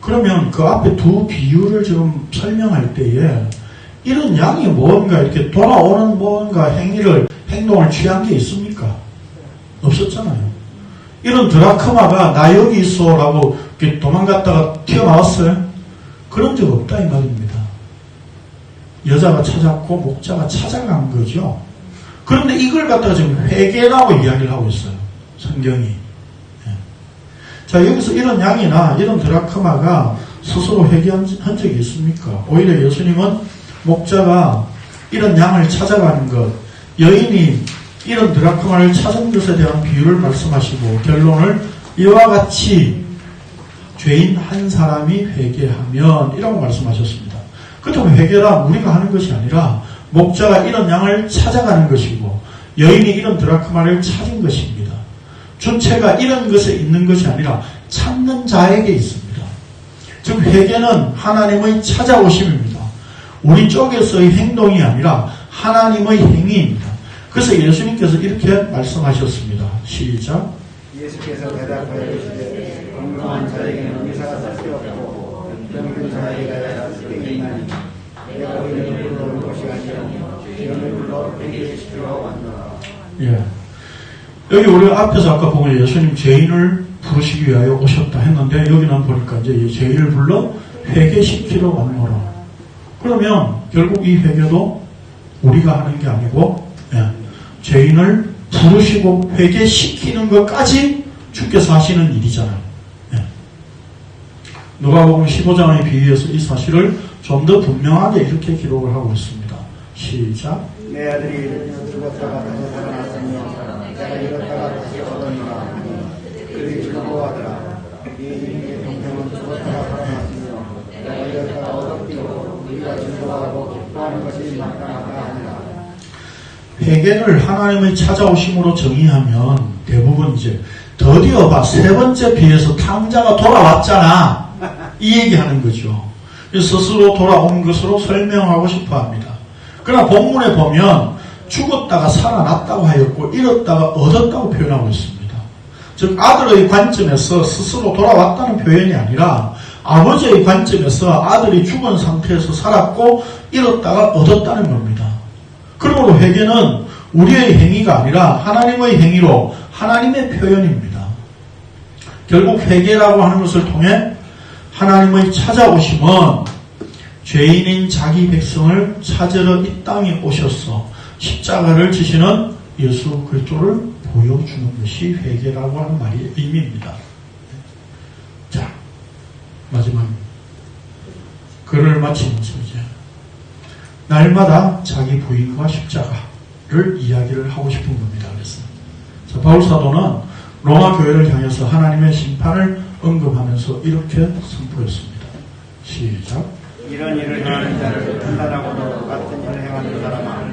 그러면 그 앞에 두 비유를 지금 설명할 때에 이런 양이 뭔가 이렇게 돌아오는 뭔가 행동을 취한 게 있습니까? 없었잖아요. 이런 드라크마가 나 여기 있어 라고 이렇게 도망갔다가 튀어나왔어요? 그런 적 없다 이 말입니다. 여자가 찾았고 목자가 찾아간 거죠. 그런데 이걸 갖다가 지금 회개라고 이야기를 하고 있어요. 성경이. 예. 자, 여기서 이런 양이나 이런 드라크마가 스스로 회개한 적이 있습니까? 오히려 예수님은 목자가 이런 양을 찾아가는 것, 여인이 이런 드라크마를 찾은 것에 대한 비유를 말씀하시고 결론을 이와 같이 죄인 한 사람이 회개하면 이라고 말씀하셨습니다. 그렇다면 회개란 우리가 하는 것이 아니라 목자가 이런 양을 찾아가는 것이고 여인이 이런 드라크마를 찾은 것입니다. 주체가 이런 것에 있는 것이 아니라 찾는 자에게 있습니다. 즉 회개는 하나님의 찾아오심입니다. 우리 쪽에서의 행동이 아니라 하나님의 행위입니다. 그래서 예수님께서 이렇게 말씀하셨습니다. 시작. 예수께서 대답하여 이르시되 공경한 자에게는 의사가 살수 없고 병든 자에게야 쓰임이 있나니 내가 의인을 불러온 것이 아니요 죄인을 불러 회개시키러 왔노라. 예. 여기 우리가 앞에서 아까 보면 예수님 죄인을 부르시기 위하여 오셨다 했는데 여기는 보니까 이제 죄인을 불러 회개시키러 왔노라. 그러면 결국 이 회개도 우리가 하는 게 아니고 죄인을 부르시고 회개시키는 것까지 주께서 하시는 일이잖아요. 누가복음 15장의 비유에서 이 사실을 좀 더 분명하게 이렇게 기록을 하고 있습니다. 시작. 내 아들이 죽었다가 다시 살아났으며 내가 잃었다가 다시 얻었노라 하니 그들이 즐거워하더라. 이 인의 동생은 죽었다가 살아났으며 내가 잃었다가 얻었기로 우리가 즐거워하고 기뻐하는 것이 마땅하다 하니라. 회개를 하나님의 찾아오심으로 정의하면 대부분 이제 드디어 봐, 세 번째 비에서 탕자가 돌아왔잖아, 이 얘기하는 거죠. 스스로 돌아온 것으로 설명하고 싶어 합니다. 그러나 본문에 보면 죽었다가 살아났다고 하였고 잃었다가 얻었다고 표현하고 있습니다. 즉 아들의 관점에서 스스로 돌아왔다는 표현이 아니라 아버지의 관점에서 아들이 죽은 상태에서 살았고 잃었다가 얻었다는 겁니다. 그러므로 회개는 우리의 행위가 아니라 하나님의 행위로 하나님의 표현입니다. 결국 회개라고 하는 것을 통해 하나님의 찾아오심은 죄인인 자기 백성을 찾으러 이 땅에 오셔서 십자가를 지시는 예수 그리스도를 보여주는 것이 회개라고 하는 말의 의미입니다. 자, 마지막 글을 마치면서 이제 날마다 자기 부인과 십자가를 이야기를 하고 싶은 겁니다. 그래서 자, 바울 사도는 로마 교회를 향해서 하나님의 심판을 언급하면서 이렇게 선포했습니다. 시작. 이런 일을 행하는 자를 판단하고도 같은 일을 행하는 사람아,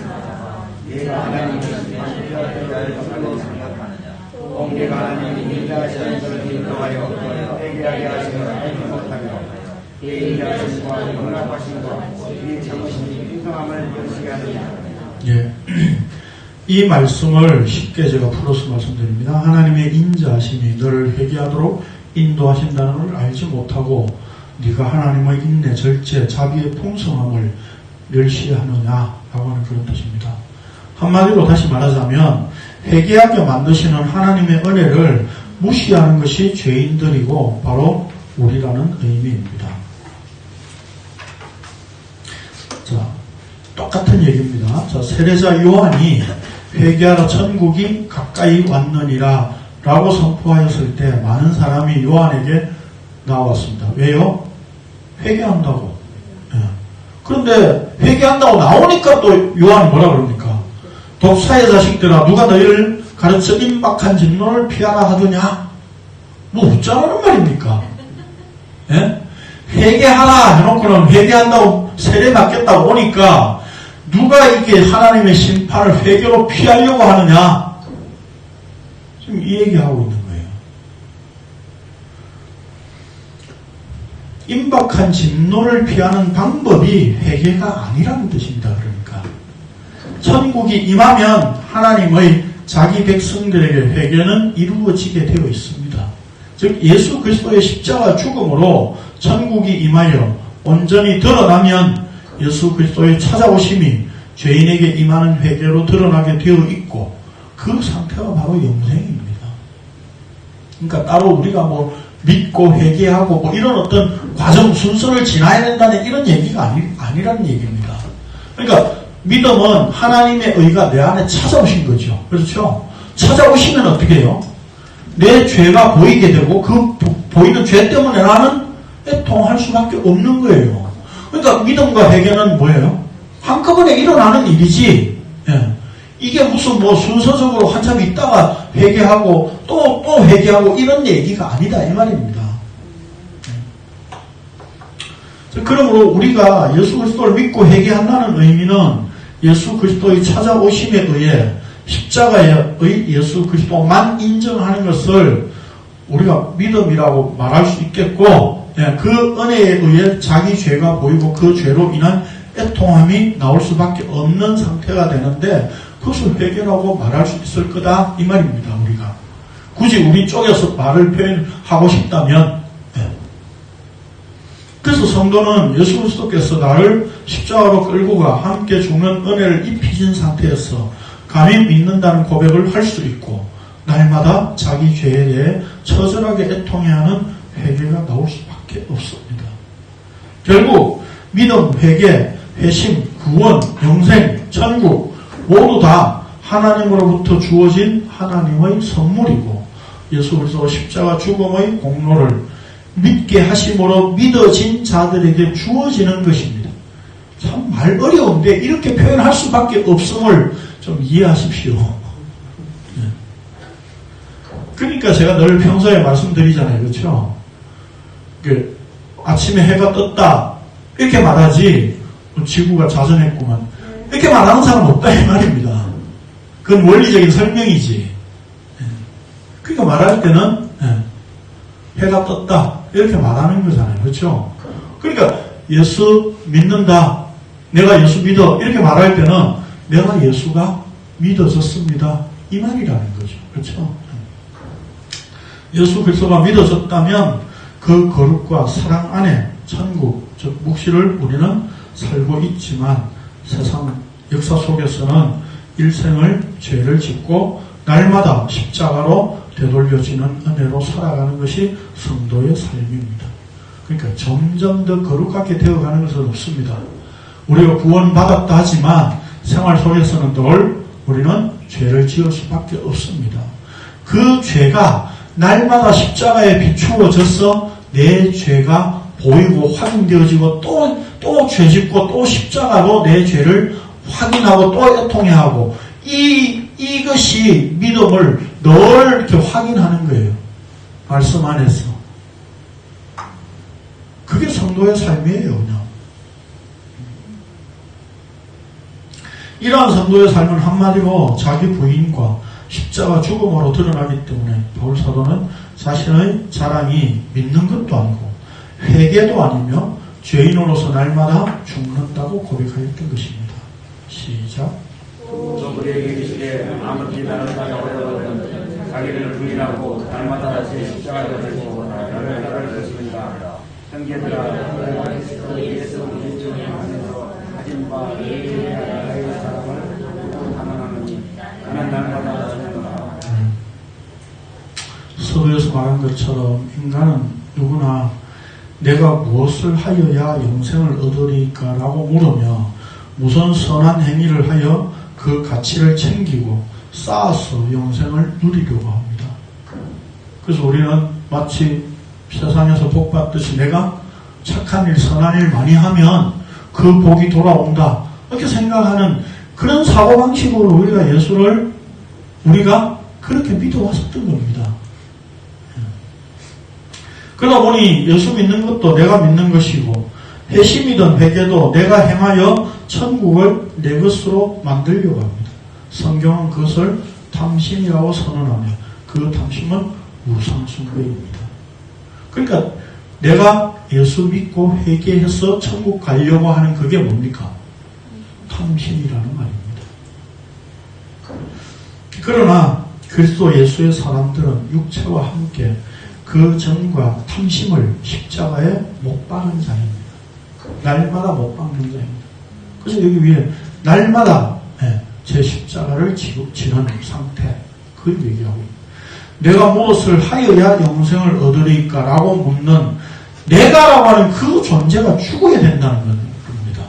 네가 하나님의 심판을 피할 자를 살로 생각하느냐. 공개가 하나님이 인자하시는 것을 인도하여 회개하게 하시는 알지 못하며 인자하심과 용납하심과 이 참으심이 풍성함을 열시게 하느냐. 예. 이 말씀을 쉽게 제가 풀어서 말씀드립니다. 하나님의 인자하심이 너를 회개하도록 인도하신다는 걸 알지 못하고 네가 하나님의 인내, 절제, 자비의 풍성함을 멸시하느냐라고 하는 그런 뜻입니다. 한마디로 다시 말하자면 회개하게 만드시는 하나님의 은혜를 무시하는 것이 죄인들이고 바로 우리라는 의미입니다. 자, 똑같은 얘기입니다. 자, 세례자 요한이 회개하라 천국이 가까이 왔느니라 라고 선포하였을 때 많은 사람이 요한에게 나왔습니다. 왜요? 회개한다고. 예. 그런데 회개한다고 나오니까 또 요한이 뭐라 그럽니까? 독사의 자식들아, 누가 너희를 가르쳐 임박한 진노를 피하라 하더냐? 뭐 웃자라는 말입니까? 예? 회개하라 해놓고는 회개한다고 세례받겠다고 오니까 누가 이게 하나님의 심판을 회개로 피하려고 하느냐? 지금 이 얘기하고 있는 거예요. 임박한 진노를 피하는 방법이 회개가 아니라는 뜻입니다. 그러니까 천국이 임하면 하나님의 자기 백성들에게 회개는 이루어지게 되어 있습니다. 즉 예수 그리스도의 십자가 죽음으로 천국이 임하여 온전히 드러나면 예수 그리스도의 찾아오심이 죄인에게 임하는 회개로 드러나게 되어 있고 그 상태가 바로 영생입니다. 그러니까 따로 우리가 뭐 믿고 회개하고 뭐 이런 어떤 과정 순서를 지나야 된다는 이런 얘기가 아니라는 얘기입니다. 그러니까 믿음은 하나님의 의가 내 안에 찾아오신 거죠. 그렇죠? 찾아오시면 어떻게 해요? 내 죄가 보이게 되고 그 보이는 죄 때문에 나는 애통할 수밖에 없는 거예요. 그러니까 믿음과 회개는 뭐예요? 한꺼번에 일어나는 일이지. 예. 이게 무슨 뭐 순서적으로 한참 있다가 회개하고 또 회개하고 이런 얘기가 아니다 이 말입니다. 그러므로 우리가 예수 그리스도를 믿고 회개한다는 의미는 예수 그리스도의 찾아오심에 의해 십자가의 예수 그리스도만 인정하는 것을 우리가 믿음이라고 말할 수 있겠고, 그 은혜에 의해 자기 죄가 보이고 그 죄로 인한 애통함이 나올 수밖에 없는 상태가 되는데 그것을 회개라고 말할 수 있을 거다 이 말입니다. 우리가 굳이 우리 쪽에서 말을 표현하고 싶다면, 그래서 성도는 예수 그리스도께서 나를 십자가로 끌고 가 함께 죽는 은혜를 입히신 상태에서 감히 믿는다는 고백을 할 수 있고 날마다 자기 죄에 대해 처절하게 애통해야 하는 회개가 나올 수밖에 없습니다. 결국 믿음, 회개, 회심, 구원, 영생, 천국 모두 다 하나님으로부터 주어진 하나님의 선물이고 예수 그리스도 십자가 죽음의 공로를 믿게 하심으로 믿어진 자들에게 주어지는 것입니다. 참 말 어려운데 이렇게 표현할 수밖에 없음을 좀 이해하십시오. 그러니까 제가 늘 평소에 말씀드리잖아요. 그렇죠? 아침에 해가 떴다 이렇게 말하지 지구가 자전했구만 이렇게 말하는 사람 없다 이 말입니다. 그건 원리적인 설명이지. 그러니까 말할 때는 해가 떴다 이렇게 말하는 거잖아요. 그렇죠? 그러니까 예수 믿는다, 내가 예수 믿어 이렇게 말할 때는 내가 예수가 믿어졌습니다 이 말이라는 거죠. 그렇죠? 예수 그리스도가 믿어졌다면 그 거룩과 사랑 안에 천국, 즉 묵시를 우리는 살고 있지만 세상 역사 속에서는 일생을 죄를 짓고 날마다 십자가로 되돌려지는 은혜로 살아가는 것이 성도의 삶입니다. 그러니까 점점 더 거룩하게 되어가는 것은 없습니다. 우리가 구원받았다 하지만 생활 속에서는 늘 우리는 죄를 지을 수밖에 없습니다. 그 죄가 날마다 십자가에 비추어져서 내 죄가 보이고 확인되어지고 또 죄짓고 또 십자가로 내 죄를 확인하고 또 애통해하고 이것이 믿음을 늘 이렇게 확인하는 거예요. 말씀 안에서. 그게 성도의 삶이에요. 그냥. 이러한 성도의 삶은 한마디로 자기 부인과 십자가 죽음으로 드러나기 때문에 바울 사도는 자신의 자랑이 믿는 것도 아니고 회개도 아니며 죄인으로서 날마다 죽는다고 고백하였던 것입니다. 시작. 또 우리에게 이르시되 아무리 나를 따라오려거든 자기를 부인하고 날마다 제 십자가를 들고 나를 따를 것입니다. 형제들아, 예수 그리스도 안에서 가진 바 나의 사랑을 감안하노니 나는 날마다 죽는다. 서두에서 말한 것처럼 인간은 누구나 내가 무엇을 하여야 영생을 얻으리까라고 물으며 무슨 선한 행위를 하여 그 가치를 챙기고 쌓아서 영생을 누리려고 합니다. 그래서 우리는 마치 세상에서 복받듯이 내가 착한 일, 선한 일 많이 하면 그 복이 돌아온다. 이렇게 생각하는 그런 사고방식으로 우리가 예수를 우리가 그렇게 믿어왔었던 겁니다. 그러다 보니 예수 믿는 것도 내가 믿는 것이고 회심이든 회개도 내가 행하여 천국을 내 것으로 만들려고 합니다. 성경은 그것을 탐심이라고 선언하며 그 탐심은 우상숭배입니다. 그러니까 내가 예수 믿고 회개해서 천국 가려고 하는 그게 뭡니까? 탐심이라는 말입니다. 그러나 그리스도 예수의 사람들은 육체와 함께 그 정과 탐심을 십자가에 못 박은 자입니다. 날마다 못 박는 자입니다. 그래서 여기 위에 날마다 제 십자가를 지는 상태 그걸 얘기하고 있습니다. 내가 무엇을 하여야 영생을 얻으리까? 라고 묻는 내가라고 하는 그 존재가 죽어야 된다는 겁니다.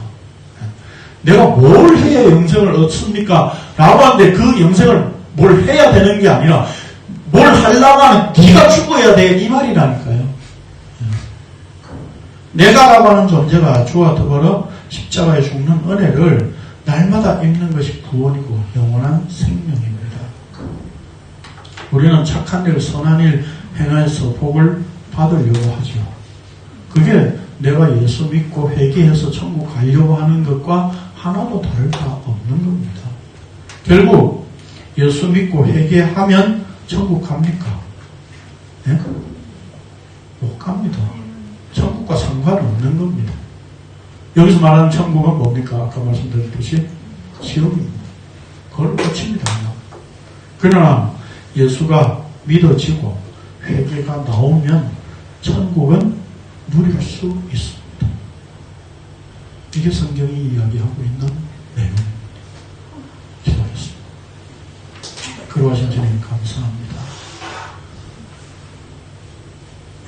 내가 뭘 해야 영생을 얻습니까? 라고 하는데 그 영생을 뭘 해야 되는 게 아니라 뭘 하려고 하는 네가 죽어야 돼 이 말이라니까요. 내가라고 하는 존재가 주와 더불어 십자가에 죽는 은혜를 날마다 입는 것이 구원이고 영원한 생명입니다. 우리는 착한 일, 선한 일 행해서 복을 받으려고 하죠. 그게 내가 예수 믿고 회개해서 천국 가려고 하는 것과 하나도 다를 바 없는 겁니다. 결국 예수 믿고 회개하면 천국 갑니까? 네? 못 갑니다. 천국과 상관없는 겁니다. 여기서 말하는 천국은 뭡니까? 아까 말씀드렸듯이 지옥입니다. 그걸 끝입니다. 그러나 예수가 믿어지고 회개가 나오면 천국은 누릴 수 있습니다. 이게 성경이 이야기하고 있는 내용입니다. 기도하겠습니다. 그러하신 주님 감사합니다.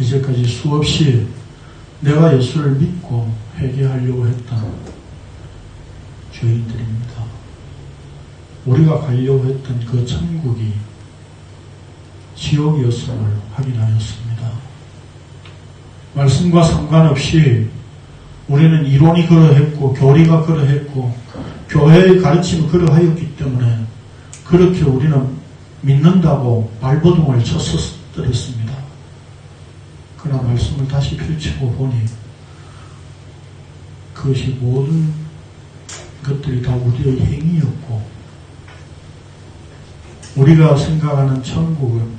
이제까지 수없이 내가 예수를 믿고 회개하려고 했던 죄인들입니다. 우리가 가려고 했던 그 천국이 지옥이었음을 확인하였습니다. 말씀과 상관없이 우리는 이론이 그러했고 교리가 그러했고 교회의 가르침이 그러하였기 때문에 그렇게 우리는 믿는다고 발버둥을 쳤었더랬습니다. 그러나 말씀을 다시 펼치고 보니 그것이 모든 것들이 다 우리의 행위였고 우리가 생각하는 천국은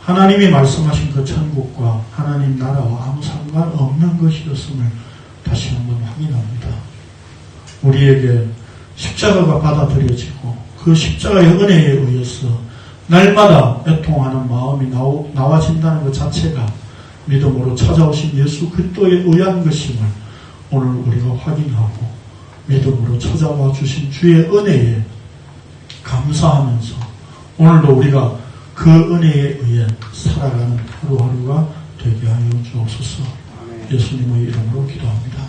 하나님이 말씀하신 그 천국과 하나님 나라와 아무 상관없는 것이었음을 다시 한번 확인합니다. 우리에게 십자가가 받아들여지고 그 십자가의 은혜에 의해서 날마다 애통하는 마음이 나와진다는 것 자체가 믿음으로 찾아오신 예수 그리스도에 의한 것임을 오늘 우리가 확인하고 믿음으로 찾아와 주신 주의 은혜에 감사하면서 오늘도 우리가 그 은혜에 의해 살아가는 하루하루가 되게 하여 주옵소서. 예수님의 이름으로 기도합니다.